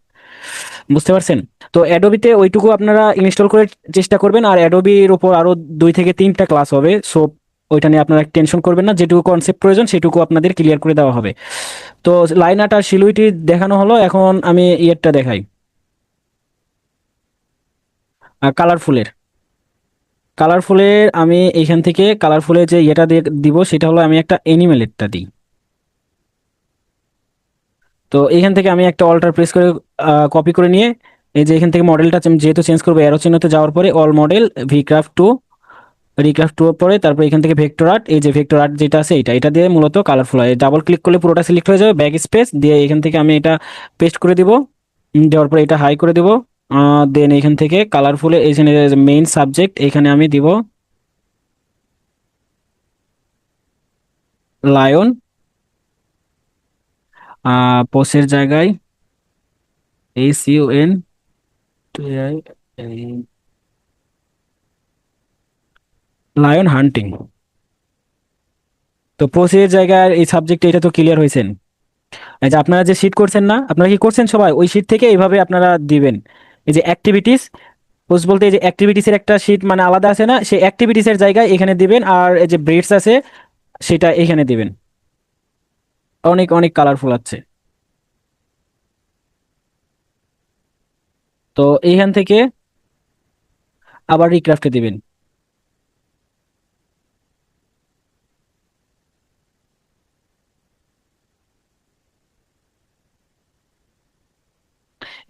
বুঝতে পারছেন? তো অ্যাডোবিতে ওইটুকু আপনারা ইনস্টল করে চেষ্টা করবেন। আর অ্যাডোবির উপর আরো 2 থেকে 3টা ক্লাস হবে, সো ওইটা নিয়ে আপনারা টেনশন করবেন না, যেটুকু কনসেপ্ট প্রয়োজন সেটুকু আপনাদের ক্লিয়ার করে দেওয়া হবে। তো লাইন আর্ট আর সিলুইটি দেখানো হলো, এখন আমি ইয়েরটা দেখাই, কালারফুলের। কালারফুলের আমি এইখান থেকে কালারফুলের যে ইয়েটা দিব, সেটা হলো আমি একটা অ্যানিমেলেরটা দিই। তো এখান থেকে আমি একটা অল্টার প্রেস করে কপি করে নিয়ে, এই যে এখান থেকে মডেলটা যেহেতু চেঞ্জ করবো, অ্যারো চিহ্নতে যাওয়ার পরে অল মডেল, ভিক্রাফট 2, রিক্রাফট 2 এর পরে তারপর এখান থেকে ভেক্টর আর্ট, এই যে ভেক্টর আর্ট যেটা আছে এটা এটা দিয়ে মূলত কালারফুল হয়। ডাবল ক্লিক করলে পুরোটা সিলেক্ট হয়ে যাবে, ব্যাক স্পেস দিয়ে এখান থেকে আমি এটা পেস্ট করে দিব। দেওয়ার পরে এটা হাই করে দিব। দেন এখান থেকে কালারফুলে এখানে মেইন সাবজেক্ট, এখানে আমি দিব লায়ন। পোসের জায়গায় লায়ন হান্টিং। তো পোসের জায়গায় এই সাবজেক্ট, এটা তো ক্লিয়ার হয়েছেন। এই যে আপনারা যে শীট করছেন না, আপনারা কি করছেন সবাই, ওই শীট থেকে এইভাবে আপনারা দিবেন। এই যে অ্যাক্টিভিটিস, পোস্ট বলতে এই যে অ্যাক্টিভিটিস এর একটা শীট মানে আলাদা আছে না, সেই অ্যাক্টিভিটিস এর জায়গায় এখানে দিবেন, আর এই যে ব্রেডস আছে সেটা এখানে দিবেন। অনেক অনেক কালারফুল আছে। তো এইখান থেকে আবার রিক্রাফটে দিবেন।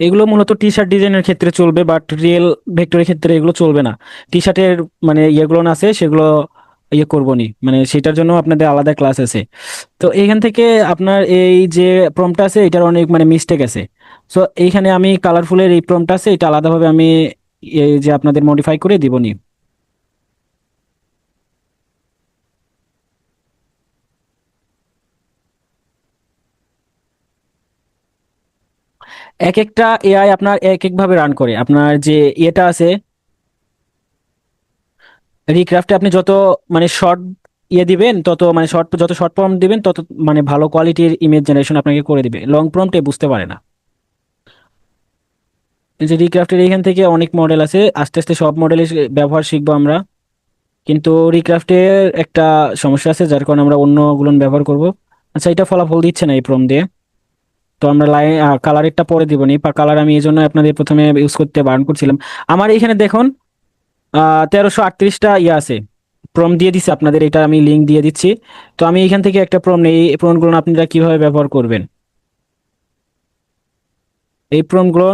এগুলো মূলত টি শার্ট ডিজাইনের ক্ষেত্রে চলবে, বাট রিয়েল ভেক্টরের ক্ষেত্রে এগুলো চলবে না। টি শার্টের মানে ইয়েগুলো না আছে সেগুলো ইয়ে করবো নি, মানে সেটার জন্য আপনাদের আলাদা ক্লাস আছে। তো এইখান থেকে আপনার এই যে প্রম্পটটা আছে এটার অনেক মানে মিস্টেক আছে। সো এইখানে আমি কালারফুলের এই প্রম্পটটা আছে এটা আলাদাভাবে আমি এই যে আপনাদের মডিফাই করে দিব নি। এক একটা এআই আপনার এক এক ভাবে রান করে। আপনার যে ইয়েটা আছে রিক্রাফটে, আপনি যত মানে শর্ট ইয়ে দিবেন তত মানে যত শর্ট প্রম্পট দিবেন তত মানে ভালো কোয়ালিটির ইমেজ জেনারেশন আপনাকে করে দিবে। লং প্রম্পটে বুঝতে পারে না। এই যে রিক্রাফটের এখান থেকে অনেক মডেল আছে, আস্তে আস্তে সব মডেলের ব্যবহার শিখবো আমরা। কিন্তু রিক্রাফটের একটা সমস্যা আছে যার কারণে আমরা অন্যগুলো ব্যবহার করব। আচ্ছা, এটা ফলাফল দিচ্ছে না এই প্রম দিয়ে। তো আমরা লাইন কালারেরটা পরে দিব নি, কালার আমি এই জন্য আপনাদের প্রথমে ইউজ করতে বারণ করছিলাম। আমার এখানে দেখুন 1338টা ইয়ে আছে, প্রম দিয়ে দিচ্ছে আপনাদের, এটা আমি লিঙ্ক দিয়ে দিচ্ছি। তো আমি এখান থেকে একটা প্রম নেই, এই প্রমগুলো আপনারা কিভাবে ব্যবহার করবেন। এই প্রম্পটগুলো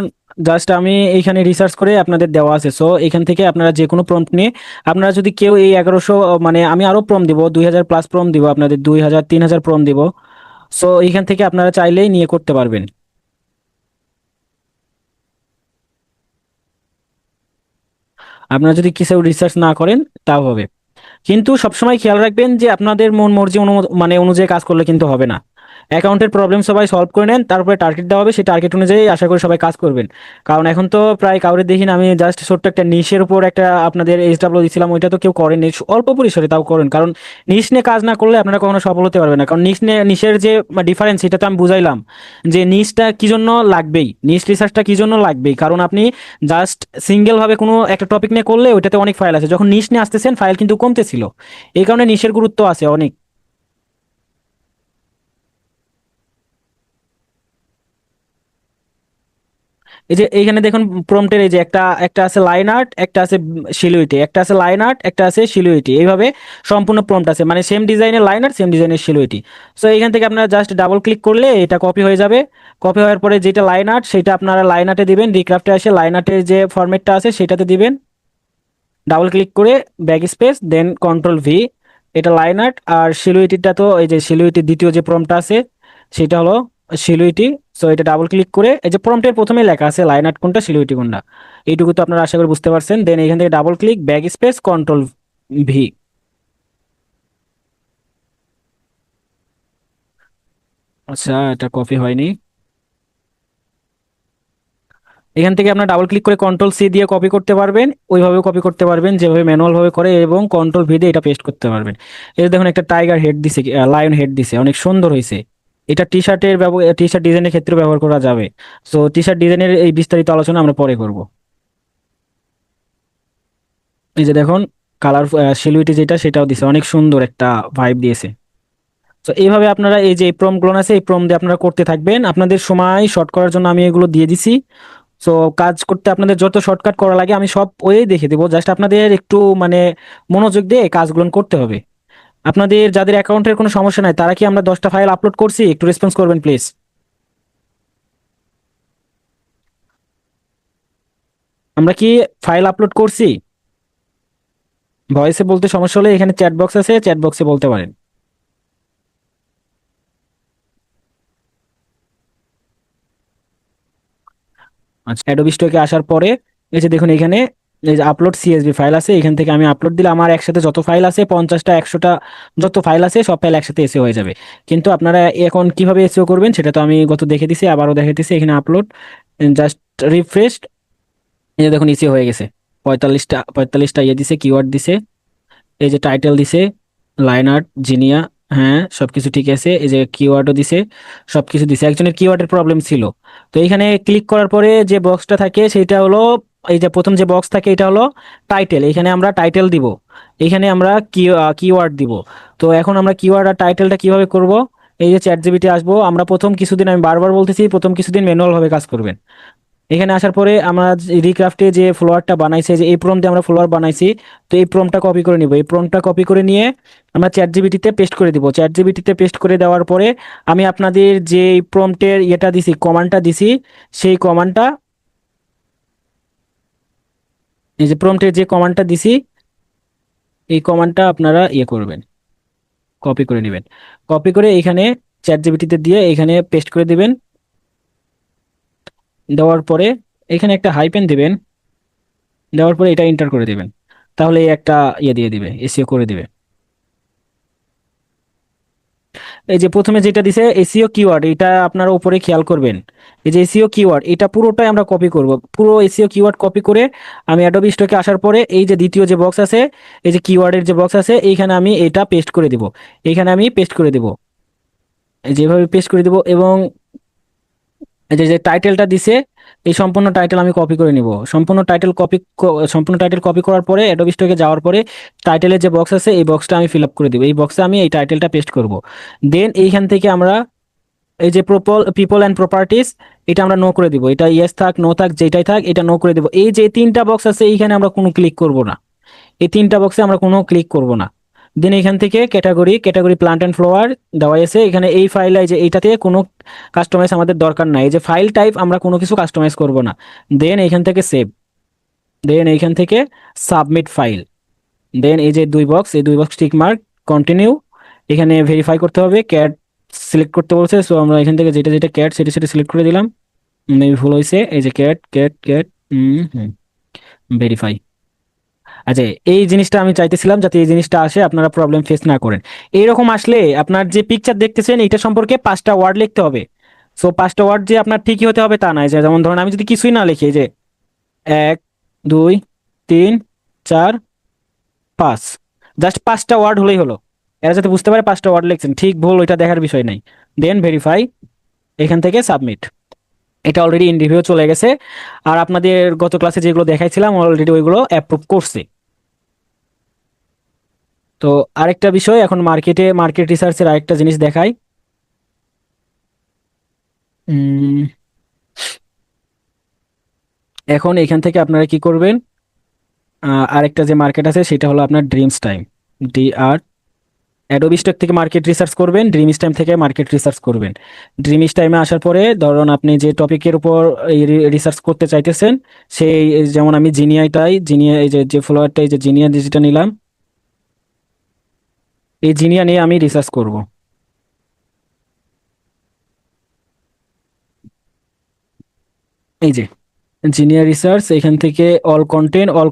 জাস্ট আমি এইখানে রিসার্চ করে আপনাদের দেওয়া আছে। সো এখান থেকে আপনারা যে কোনো প্রম্পট নিয়ে আপনারা যদি কেউ এই 1100 মানে আমি আরো প্রম দিব, 2000+ প্রম দিব আপনাদের, 2000 3000 প্রম দিব। সো এইখান থেকে আপনারা চাইলেই নিয়ে করতে পারবেন। আপনারা যদি কিছু রিসার্চ না করেন তাও হবে। কিন্তু সবসময় খেয়াল রাখবেন যে আপনাদের মন মর্জি মানে অনুযায়ী কাজ করলে কিন্তু হবে না। অ্যাকাউন্টের প্রবলেম সবাই সলভ করে নেন, তারপরে টার্গেট দেওয়া হবে, সেই টার্গেট অনুযায়ী আশা করি সবাই কাজ করবেন। কারণ এখন তো প্রায় কাউরে দেখি না, আমি জাস্ট ছোট্ট একটা নিশের উপর একটা আপনাদের এইচডাব্লিউ দিছিলাম, ওইটা তো কেউ করেনি, অল্প পরিসরে তাও করেন। কারণ নিশ নিয়ে কাজ না করলে আপনারা কখনো সফল হতে পারবেন না। কারণ নিশ নিয়ে নিশের যে ডিফারেন্স সেটা তো আমি বুঝাইলাম, যে নিশটা কি জন্য লাগবেই, নিশ রিসার্চটা কি জন্য লাগবেই। কারণ আপনি জাস্ট সিঙ্গেল ভাবে কোনো একটা টপিক নিয়ে করলে ওইটাতে অনেক ফাইল আছে, যখন নিশ নিয়ে আসতেছেন ফাইল কিন্তু কমতেছিল। এই কারণে নিশের গুরুত্ব আছে অনেক। এই যে এইখানে দেখুন প্রম্পটের এই যে একটা একটা আছে লাইন আর্ট, একটা আছে সিলুইটি, একটা আছে লাইন আর্ট, একটা আছে সিলুইটি, এইভাবে সম্পূর্ণ প্রম্পট আছে, মানে সেম ডিজাইনের লাইন আর্ট সেম ডিজাইনের সিলুইটি। সো এইখান থেকে আপনারা জাস্ট ডাবল ক্লিক করলে এটা কপি হয়ে যাবে। কপি হওয়ার পরে যেটা লাইন আর্ট সেটা আপনারা লাইন আর্টে দিবেন, রিক্রাফটে আসে লাইন আর্টের যে ফরম্যাটটা আছে সেটাতে দিবেন, ডাবল ক্লিক করে ব্যাক স্পেস দেন কন্ট্রোল V। এটা লাইন আর্ট, আর সিলুইটিটা তো এই যে সিলুইটির দ্বিতীয় যে প্রম্পটটা আছে সেটা হলো সিলুইটি। সো এটা ডাবল ক্লিক করে এই যে প্রম্পটের প্রথমে লেখা আছে লাইন আর্ট কোনটা সিলুইটি কোনটা, এইটুকু তো আপনারা আশা করি বুঝতে পারছেন। দেন এখান থেকে double click back space control V। আচ্ছা, এটা কপি হয়নি। এখান থেকে আপনার ডাবল ক্লিক করে কন্ট্রোল C দিয়ে কপি করতে পারবেন, ওইভাবে কপি করতে পারবেন যেভাবে ম্যানুয়াল ভাবে করে, এবং কন্ট্রোল V দিয়ে এটা পেস্ট করতে পারবেন। এই যে দেখুন একটা টাইগার হেড দিছে, লায়ন হেড দিছে, অনেক সুন্দর হয়েছে। এটা টি শার্টের টি শার্ট ডিজাইনের ক্ষেত্রে ব্যবহার করা যাবে। সো টি শার্ট ডিজাইনের এই বিস্তারিত আলোচনা আমরা পরে করব। এই যে দেখুন কালার সিলুইটি যেটা সেটাও দিছে, অনেক সুন্দর একটা ভাইব দিয়েছে। তো এইভাবে আপনারা এই যে প্রম গুলো আছে এই প্রম দিয়ে আপনারা করতে থাকবেন। আপনাদের সময় শর্ট করার জন্য আমি এগুলো দিয়ে দিছি। সো কাজ করতে আপনাদের যত শর্টকাট করা লাগে আমি সব ওয়ে দেখে দেবো, জাস্ট আপনাদের একটু মানে মনোযোগ দিয়ে কাজগুলো করতে হবে। আপনাদের যাদের অ্যাকাউন্টের কোনো সমস্যা নাই তারা কি আমরা 10টা ফাইল আপলোড করছি, একটু রেসপন্স করবেন প্লিজ। আমরা কি ফাইল আপলোড করছি? ভয়েসে বলতে সমস্যা হলে এখানে চ্যাট বক্স আছে, চ্যাট বক্সে বলতে পারেন। আচ্ছা, অ্যাডোবি স্টকে আসার পরে এই যে দেখুন এখানে এই যে আপলোড CSV ফাইল আছে, এখান থেকে আমি আপলোড দিলে আমার একসাথে যত ফাইল আছে 50টা 100টা যত ফাইল আছে সব ফাইল একসাথে এসিও হয়ে যাবে। কিন্তু আপনারা এখন কিভাবে এসিও করবেন সেটা তো আমি গত দেখে দিছি, আবারও দেখে দিছি। এখানে আপলোড জাস্ট রিফ্রেশ, এই যে দেখুন ইসি হয়ে গেছে। 45টা ইয়ে দিছে, কিওয়ার্ড দিছে, এই যে টাইটেল দিছে, লাইন আর্ট জিনিয়া, হ্যাঁ সবকিছু ঠিক আছে। এই যে কিওয়ার্ডও দিছে, সবকিছু দিছে। একজনের কিওয়ার্ডের প্রবলেম ছিল। তো এখানে ক্লিক করার পরে যে বক্সটা থাকে সেটা হলো এই যে প্রথম যে বক্স থাকে এটা হলো টাইটেল, এখানে আমরা টাইটেল দিব, এখানে আমরা কিওয়ার্ড দিব। তো এখন আমরা কিওয়ার্ড আর টাইটেলটা কিভাবে করব? এই যে চ্যাট জিপিটি আসবো, আমরা প্রথম কিছুদিন, আমি বারবার বলতেছি, প্রথম কিছুদিন ম্যানুয়াল ভাবে কাজ করবেন। এখানে আসার পরে আমরা রিক্রাফটে যে ফ্লোয়ারটা বানাইছে, যে এই প্রম্পটে আমরা ফ্লোয়ার বানাইছি, তো এই প্রম্পটটা কপি করে নিব, এই প্রম্পটটা কপি করে নিয়ে আমরা চ্যাট জিপিটিতে পেস্ট করে দিব। চ্যাট জিপিটিতে পেস্ট করে দেওয়ার পরে আমি আপনাদের যে প্রম্পটের ইয়েটা দিছি, কমান্ডটা দিছি, সেই কমান্ডটা, এই যে প্রম্পটের যে কমান্ডটা দিছি, এই কমান্ডটা আপনারা ইয়ে করবেন, কপি করে নেবেন। কপি করে এখানে চ্যাট জিপিটিতে দিয়ে এখানে পেস্ট করে দিবেন। দেওয়ার পরে এখানে একটা হাইপেন দিবেন, দেওয়ার পরে এটা এন্টার করে দিবেন। তাহলে এই একটা ইয়ে দিয়ে দিবে, এসইও করে দিবে। এই যে প্রথমে যেটা দিছে এসইও কিওয়ার্ড, এটা আপনারা উপরে খেয়াল করবেন। এই যে এসইও কিওয়ার্ড, এটা পুরোটাই আমরা কপি করব, পুরো এসইও কিওয়ার্ড কপি করে আমি অ্যাডোবি স্টকে আসার পরে এই যে দ্বিতীয় যে বক্স আছে, এই যে কিওয়ার্ডের যে বক্স আছে, এইখানে আমি এটা পেস্ট করে দিব, এইখানে আমি পেস্ট করে দিব, এই যেভাবে পেস্ট করে দিব। এবং এই যে যে টাইটেলটা দিছে, এই সম্পূর্ণ টাইটেল আমি কপি করে নিব। সম্পূর্ণ টাইটেল কপি করার পরে অ্যাডোবি স্টকে যাওয়ার পরে টাইটেলের যে বক্স আছে এই বক্সটা আমি ফিল আপ করে দিব, এই বক্সে আমি এই টাইটেলটা পেস্ট করব। দেন এইখান থেকে আমরা এই যে পিপল অ্যান্ড প্রপার্টিস, এটা আমরা নো করে দিব, এটা ইয়েস থাক নো থাক যেটাই থাক এটা নো করে দিব। এই যে তিনটা বক্স আছে এইখানে আমরা কোনো ক্লিক করব না, এই তিনটা বক্সে আমরা কোনো ক্লিক করব না। দেন এখান থেকে ক্যাটাগরি প্লান্ট অ্যান্ড ফ্লাওয়ার দেওয়া আছে, এখানে এই ফাইলে যে এইটাতে কোনো কাস্টমাইজ আমাদের দরকার নাই, এই যে ফাইল টাইপ আমরা কোনো কিছু কাস্টমাইজ করব না। দেন এইখান থেকে সেভ, দেন এইখান থেকে সাবমিট ফাইল। দেন এই যে দুই বক্স টিক মার্ক, কন্টিনিউ। এখানে ভেরিফাই করতে হবে, ক্যাট সিলেক্ট করতে বলছে, সো আমরা এখান থেকে যেটা যেটা ক্যাট সেটা সেটা সিলেক্ট করে দিলাম। মেবি ভুল হয়েছে, এই যে ক্যাট ক্যাট ক্যাট, ভেরিফাই। আচ্ছা, এই জিনিসটা আমি চাইতেছিলাম যাতে এই জিনিসটা আসে, আপনারা প্রবলেম ফেস না করেন। এইরকম আসলে আপনার যে পিকচার দেখতেছেন এটা সম্পর্কে 5টা ওয়ার্ড লিখতে হবে। সো 5টা ওয়ার্ড যে আপনার ঠিকই হতে হবে তা নয়, যে যেমন ধরুন আমি যদি কিছুই না লিখি, এই যে 1 2 3 4 5, জাস্ট 5টা ওয়ার্ড হলেই হলো, এরা যাতে বুঝতে পারে 5টা ওয়ার্ড লিখছেন, ঠিক ভুল ওইটা দেখার বিষয় নাই। দেন ভেরিফাই, এখান থেকে সাবমিট। এটা অলরেডি ইন রিভিউ চলে গেছে। আর আপনাদের গত ক্লাসে যেগুলো দেখাইছিলাম অলরেডি ওইগুলো অ্যাপ্রুভ করছে। তো আরেকটা বিষয়, এখন মার্কেট রিসার্চের আরেকটা জিনিস দেখাই। উম, এখন এখান থেকে আপনারা কি করবেন, আরেকটা যে মার্কেট আছে সেটা হলো আপনার dreams time, DR। Adobe stock থেকে মার্কেট রিসার্চ করবেন, ড্রিমস টাইম থেকে মার্কেট রিসার্চ করবেন। ড্রিমস টাইমে আসার পরে ধরুন আপনি যে টপিকের উপর রিসার্চ করতে চাইতেছেন, সেই যেমন আমি জিনিয়া, এই যে যে ফলোয়ারটা, এই যে জিনিয়া যেটা নিলাম, এই জিনিয়া নিয়ে আমি রিসার্চ করব। এই যে জিনিয়া রিসার্চ, এখান থেকে অল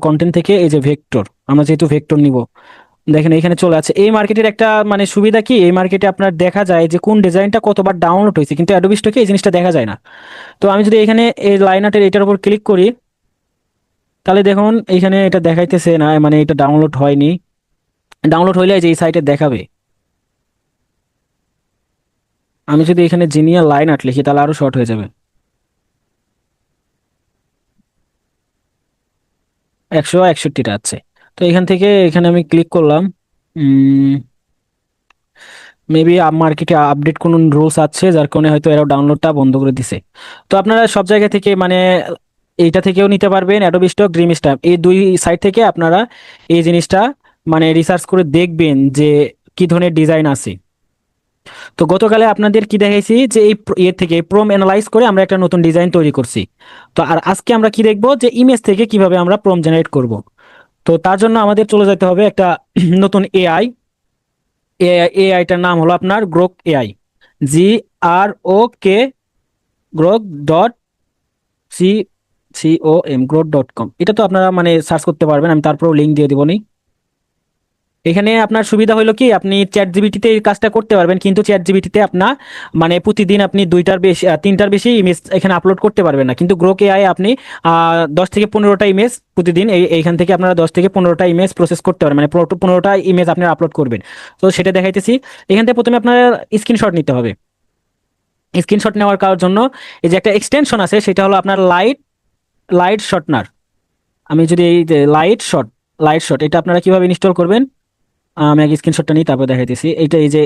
কন্টেন্ট থেকে এই যে ভেক্টর, আমরা যেহেতু ভেক্টর নিব, দেখেন এখানে চলে আছে। এই মার্কেটের একটা মানে সুবিধা কি, এই মার্কেটে আপনার দেখা যায় যে কোন ডিজাইনটা কতবার ডাউনলোড হয়েছে, কিন্তু অ্যাডোবি স্টকে এই জিনিসটা দেখা যায় না। তো আমি যদি এখানে এই লাইন আর্টের এটার উপর ক্লিক করি, তাহলে দেখুন এখানে এটা দেখাইতেছে না, মানে এটা ডাউনলোড হয়নি। ডাউনলোড হইলে এই যে এই সাইটে দেখাবে। আমি যদি এখানে জিনিয়া লাইন আর্ট লিখি তাহলে আরো শর্ট হয়ে যাবে, 161টা আছে। তো এখান থেকে এখানে আমি ক্লিক করলাম। মেবি মার্কেটে আপডেট কোন রুলস আছে যার কারণে হয়তো এরা ডাউনলোডটা বন্ধ করে দিছে। তো আপনারা সব জায়গা থেকে মানে এইটা থেকেও নিতে পারবেন, অ্যাডোবি স্টক, ড্রিম স্ট্যাম্প, এই দুই সাইট থেকে আপনারা এই জিনিসটা মানে রিসার্চ করে দেখবেন যে কি ধরনের ডিজাইন আছে। তো গতকালে আপনাদের কি দেখাইছি যে এই এর থেকে প্রম অ্যানালাইজ করে আমরা একটা নতুন ডিজাইন তৈরি করছি। তো আর আজকে আমরা কি দেখবো, যে ইমেজ থেকে কিভাবে আমরা প্রম জেনারেট করব। তো তার জন্য আমাদের চলে যেতে হবে একটা নতুন এআই। এআইটার নাম হলো আপনার Grok AI, GROK, Grok dot C COM, growth.com। এটা তো আপনারা মানে সার্চ করতে পারবেন, আমি তারপরেও লিঙ্ক দিয়ে দিবনি। এখানে আপনার সুবিধা হলো কি, আপনি চ্যাট জিবিটিতে এই কাজটা করতে পারবেন, কিন্তু চ্যাট জিবিটিতে আপনার মানে প্রতিদিন আপনি 2টার বেশি 3টার বেশি ইমেজ এখানে আপলোড করতে পারবেন না। কিন্তু গ্রোক এআই আপনি 10 থেকে 15টা ইমেজ প্রতিদিন এইখান থেকে আপনারা 10 থেকে 15টা ইমেজ প্রসেস করতে পারবেন, মানে 15টা ইমেজ আপনি আপলোড করবেন। তো সেটা দেখাইতেছি। এখান থেকে প্রথমে আপনার স্ক্রিনশট নিতে হবে। স্ক্রিনশট নেওয়ার জন্য এই যে একটা এক্সটেনশন আছে, সেটা হলো আপনার লাইট শর্টনার। আমি যদি এই যে লাইট শট এটা আপনারা কিভাবে ইনস্টল করবেন, আমি আগে স্ক্রিনশটটা নিই তারপর দেখাইতেছি। এইটা এই যে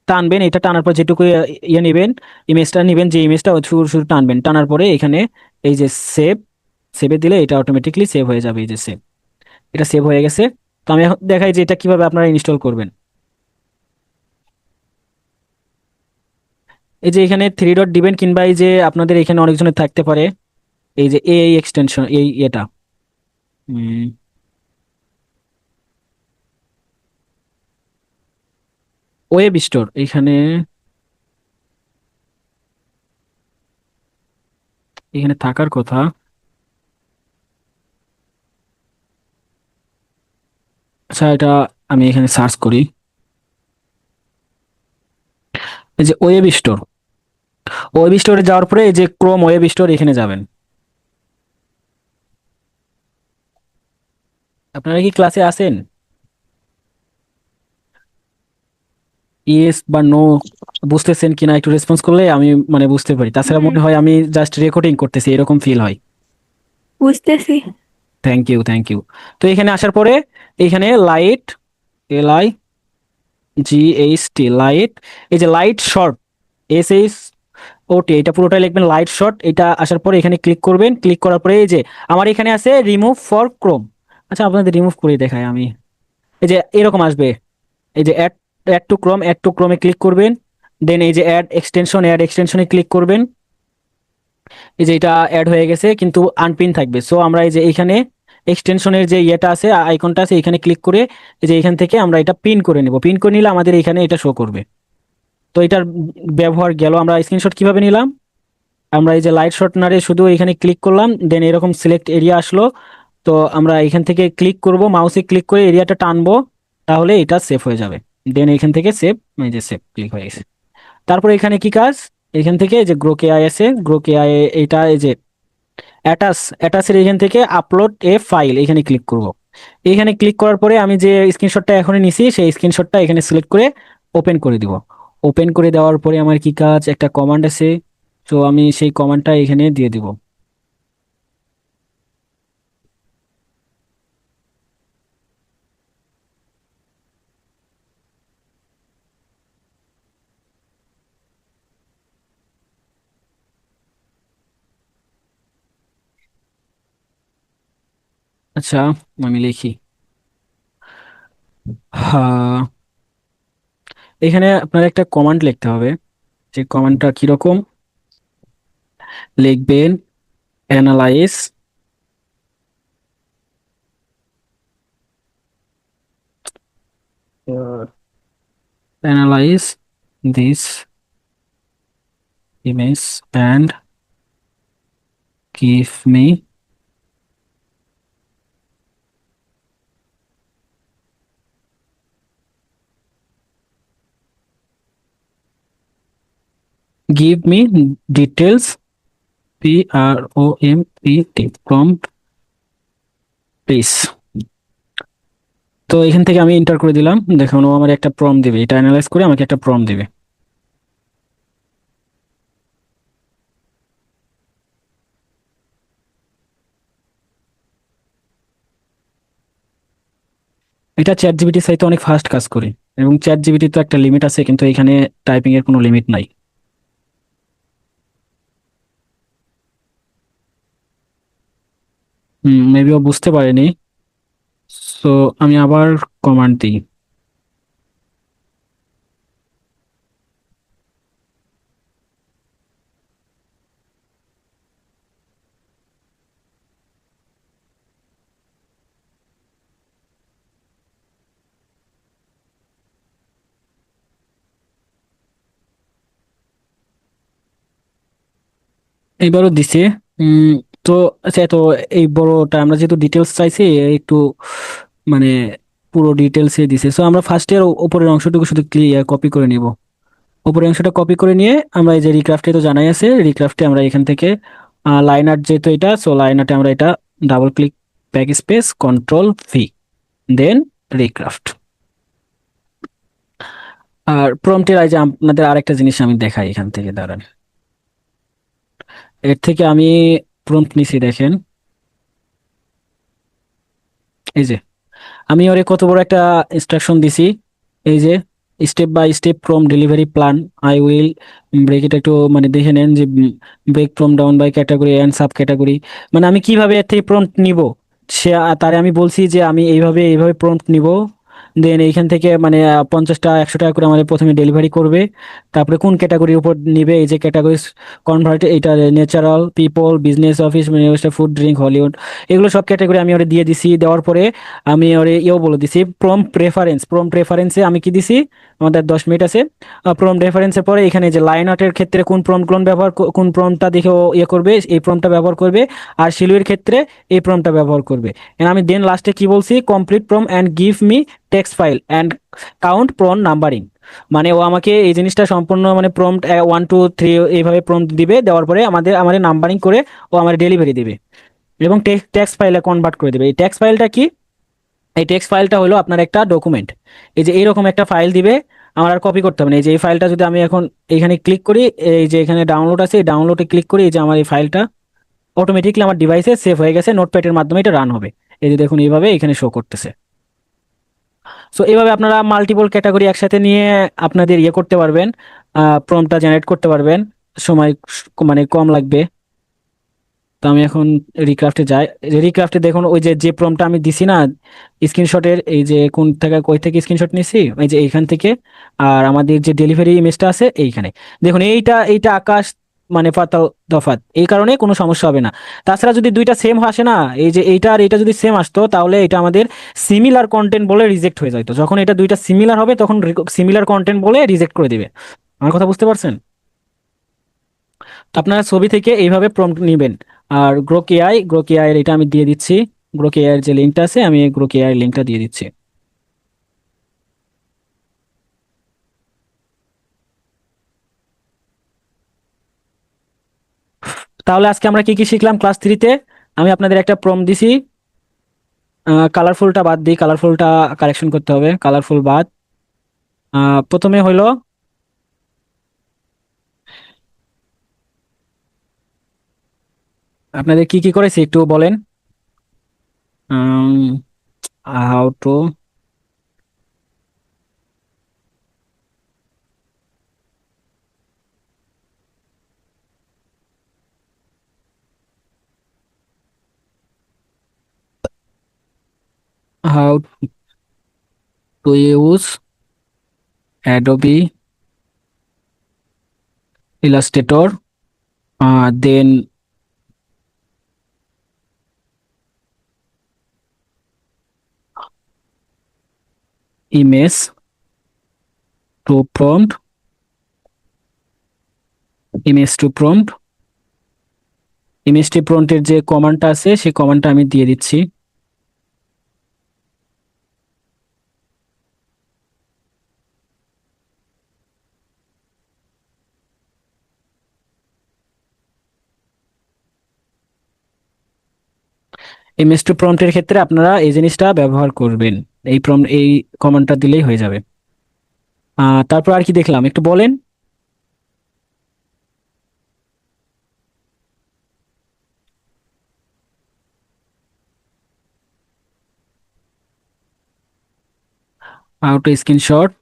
টানবেন, এটা টানার পর যেটুকু ইয়ে নেবেন, ইমেজটা নেবেন, যে ইমেজটা শুধু শুধু টানবেন, টানার পরে এখানে এই যে সেভে দিলে এটা অটোমেটিকলি সেভ হয়ে যাবে। এই যে সেভ, এটা সেভ হয়ে গেছে। তো আমি এখন দেখাই যে এটা কিভাবে আপনারা ইনস্টল করবেন। এই যে এখানে থ্রি ডট দিবেন, কিংবা এই যে আপনাদের এখানে অনেকজনের থাকতে পারে এই যে এই এক্সটেনশন, এই এটা ওয়েব স্টোর এখানে, এখানে থাকার কথা। আচ্ছা, এটা আমি এখানে সার্চ করি, এই যে ওয়েব স্টোর, ওয়েব স্টোরে যাওয়ার পরে এই যে ক্রোম ওয়েব স্টোর এখানে যাবেন। আপনারা কি ক্লাসে আছেন? ইয়েস বা নো বুঝতেছেন কিনা একটু রেসপন্স করলে আমি মানে বুঝতে পারি, তাছাড়া হুম, মনে হয় আমি জাস্ট রেকর্ডিং করতেছি এরকম ফিল হয়। বুঝতেছি। Thank you, thank you. তো এখানে আসার পরে এখানে লাইট, LIGHT লাইট, এই যে লাইট শর্ট, SHOT, এটা পুরোটাই লিখবেন লাইট শর্ট। এটা আসার পরে এখানে ক্লিক করবেন, ক্লিক করার পরে এই যে আমার এখানে আছে রিমুভ ফর ক্রোম। আচ্ছা, আপনাদের রিমুভ করে দেখাই আমি। এই যে এরকম আসবে, এই যে অ্যাড, অ্যাড টু ক্রোমে ক্লিক করবেন। দেন এই যে অ্যাড এক্সটেনশনে ক্লিক করবেন। এই যে এটা অ্যাড হয়ে গেছে কিন্তু আনপিন থাকবে। সো আমরা এই যে এখানে এক্সটেনশনের যে ইয়েটা আছে, আইকনটা আছে, এখানে ক্লিক করে এই যে এখান থেকে আমরা এটা পিন করে নেব। পিন করে নিলে আমাদের এখানে এটা শো করবে। তো এটার ব্যবহার গেল। আমরা স্ক্রিনশট কিভাবে নিলাম, আমরা এই যে লাইট শর্টনারে শুধু এখানে ক্লিক করলাম, দেন এরকম সিলেক্ট এরিয়া আসলো। তো আমরা এখান থেকে ক্লিক করব, মাউসে ক্লিক করে এরিয়াটা টানবো, তাহলে এটা সেভ হয়ে যাবে। দেন এখান থেকে সেভ, এই যে সেভ ক্লিক হয়ে গেছে। তারপর এখানে কি কাজ, এখান থেকে এই যে গ্রো কেআই আছে, গ্রো কেআই, এটা এই যে অ্যাটাচের এখান থেকে আপলোড এ ফাইল, এখানে ক্লিক করব। এখানে ক্লিক করার পরে আমি যে স্ক্রিনশটটা এখনই নিছি সেই স্ক্রিনশটটা এখানে সিলেক্ট করে ওপেন করে দিব। ওপেন করে দেওয়ার পরে আমার কি কাজ, একটা কমান্ড আছে, তো আমি সেই কমান্ডটা এখানে দিয়ে দিব। আচ্ছা, আমি লিখি, হ্যাঁ, এখানে আপনার একটা কমান্ড লিখতে হবে। যে কমান্ডটা কিরকম লিখবেন, analyse, analyse this image and give me, give me details, PROMPT, prompt please. তো এখান থেকে আমি এন্টার করে দিলাম, দেখুন ও আমার একটা প্রম্পট দিবে, এটা অ্যানালাইজ করে আমাকে একটা প্রম্পট দিবে। এটা চ্যাট জিপিটির চাইতে অনেক ফাস্ট কাজ করে। এবং চ্যাট জিপিটি তো একটা লিমিট আছে, কিন্তু এখানে টাইপিং এর কোনো লিমিট নাই। মেবি ও বুঝতে পারেনি। সো আমি আবার কমান্ড দিই। এইবারও দিছে। উম, তো আচ্ছা, তো এই বড়টা আমরা যেহেতু ডিটেলস চাইছি, একটু মানে পুরো ডিটেলসে দিছে। সো আমরা ফার্স্টের উপরের অংশটুকু শুধু ক্লিয়ার কপি করে নিব। উপরের অংশটা কপি করে নিয়ে আমরা এই যে রিক্রাফটে তো জানাই আছে, রিক্রাফটে আমরা এখান থেকে লাইন আর্ট যেহেতু এটা, সো লাইন আর্টে আমরা এটা double click, back space, control V, দেন রিক্রাফট। আর প্রম্পটের এই যে আপনাদের আরেকটা জিনিস আমি দেখাই এখান থেকে, দাঁড়ান। এর থেকে আমি প্রম্পট নিছি, দেখেন। এই যে আমি ওরে কত বড় একটা ইনস্ট্রাকশন দিছি। এই যে step by step from delivery plan, I will break এটা একটু মানে দেখে নেন যে break from down by category and sub category, মানে আমি কিভাবে এর থেকে প্রম্পট নিব। তারে আমি বলছি যে আমি এইভাবে এইভাবে প্রম্পট নিব, দেন এইখান থেকে মানে 50 টাকা 100 টাকা করে আমাদের প্রথমে ডেলিভারি করবে। তারপরে কোন ক্যাটাগরির উপর নিবে, এই যে ক্যাটাগরি কনভার্ট, এটা natural people, business, office, food, drink, Hollywood, এগুলো সব ক্যাটাগরি আমি ওরে দিয়ে দিছি। দেওয়ার পরে আমি ওরে ইয়েও বলে দিছি প্রম্পট রেফারেন্সে আমি কি দিছি, আমাদের 10 মিনিট আছে। প্রম্পট রেফারেন্সের পরে এখানে যে লাইন আর্টের ক্ষেত্রে কোন প্রম্পট ব্যবহার কোন প্রম্পটটা দেখে ও ইয়ে করবে, এই প্রম্পটটা ব্যবহার করবে। আর শিলুয়ের ক্ষেত্রে এই প্রম্পটটা ব্যবহার করবে। And আমি দেন লাস্টে কি বলছি, complete prompt and give me text file and count prawn numbering. মানে ও আমাকে এই জিনিসটা সম্পূর্ণ মানে প্রম্পট 1 2 3 এইভাবে প্রম্পট দিবে, দেওয়ার পরে আমাদের নাম্বারিং করে ও আমার ডেলিভারি দিবে এবং টেক্সট ফাইলে কনভার্ট করে দেবে। এই টেক্সট ফাইলটা কি, এই টেক্সট ফাইলটা হলো আপনার একটা ডকুমেন্ট। এই যে এইরকম একটা ফাইল দিবে, আমার আর কপি করতে হবে না। এই যে এই ফাইলটা যদি আমি এখন এখানে ক্লিক করি, এই যে এখানে ডাউনলোড আছে, এই ডাউনলোডে ক্লিক করি, এই যে আমার এই ফাইলটা অটোমেটিকলি আমার ডিভাইসে সেভ হয়ে গেছে, নোটপ্যাডের মাধ্যমে এটা রান হবে। এই যে দেখুন এইভাবে এখানে শো করতেছে। সো এইভাবে আপনারা মাল্টিপল ক্যাটাগরি একসাথে নিয়ে আপনাদের ইয়ে করতে পারবেন, প্রম্পটটা জেনারেট করতে পারবেন, সময় মানে কম লাগবে। তো আমি এখন রিক্রাফটে যাই। রিক্রাফটে দেখুন ওই যে যে প্রম্পটটা আমি দিছি না স্ক্রিনশটের, এই যে কোন থেকে কই থেকে স্ক্রিনশট নিছি, এই যে এইখান থেকে। আর আমাদের যে ডেলিভারি ইমেজটা আছে এইখানে, দেখুন এইটা এইটা আকাশ মানে পাতাল তফাৎ, এই কারণে কোনো সমস্যা হবে না। তাছাড়া যদি দুইটা সেম আসে না, এই যে এইটা আর এটা যদি সেম আসতো, তাহলে এটা আমাদের সিমিলার কন্টেন্ট বলে রিজেক্ট হয়ে যাইতো। যখন এটা দুইটা সিমিলার হবে তখন সিমিলার কন্টেন্ট বলে রিজেক্ট করে দিবে। আমার কথা বুঝতে পারছেন? তো আপনারা ছবি থেকে এইভাবে প্রম্পট নেবেন। আর গ্রোক এআই এর এটা আমি দিয়ে দিচ্ছি। গ্রোক এআই এর যে লিঙ্কটা আছে, আমি গ্রোক এআই এর লিঙ্কটা দিয়ে দিচ্ছি। তাহলে আজকে আমরা কি কি শিখলাম ক্লাস 3-তে? আমি আপনাদের একটা প্রম্পট দিছি, কালারফুলটা বাদ দিই, কালারফুলটা কারেকশন করতে হবে, কালারফুল বাদ। প্রথমে হইলো আপনাদের কি কি করেছি একটু বলেন। How to how to use Adobe Illustrator, then image to prompt, image to prompt, ইমেজটি প্রম্পটের যে কমান্ডটা আছে সেই কমান্ডটা আমি দিয়ে দিচ্ছি। ইমেজ টু প্রম্পটের ক্ষেত্রে আপনারা এই জিনিসটা ব্যবহার করবেন, এই কমান্ডটা দিলেই হয়ে যাবে। তারপর আর কি দেখলাম একটু বলেন। হাউ টু স্ক্রিনশট,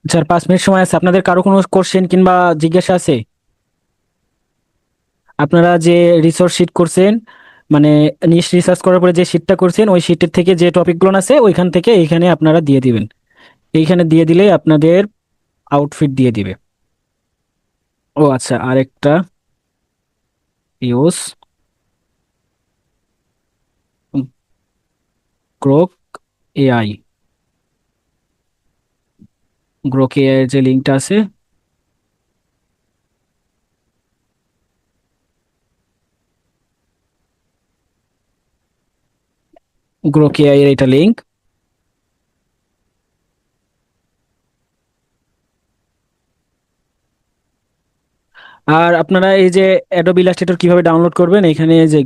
4-5 মিনিট সময় আছে, আপনাদের কারো কোনো কোশ্চেন কিংবা জিজ্ঞাসা আছে? আপনারা যে রিসোর্স শিট করছেন, মানে নিশ রিসার্চ করার পরে যে শিটটা করছেন, ওই শিটের থেকে যে টপিকগুলো আছে ওইখান থেকে এইখানে আপনারা দিয়ে দিবেন। এইখানে দিয়ে দিলে আপনাদের আউটফিট দিয়ে দিবে। ও আচ্ছা, আরেকটা use Grok AI, Grok AI এর যে লিঙ্কটা আছে, গ্রোক এআই এর এটা লিঙ্ক। আর আপনারা এই যে অ্যাডোবি ইলাস্ট্রেটর কিভাবে ডাউনলোড করবেন, এখানে যে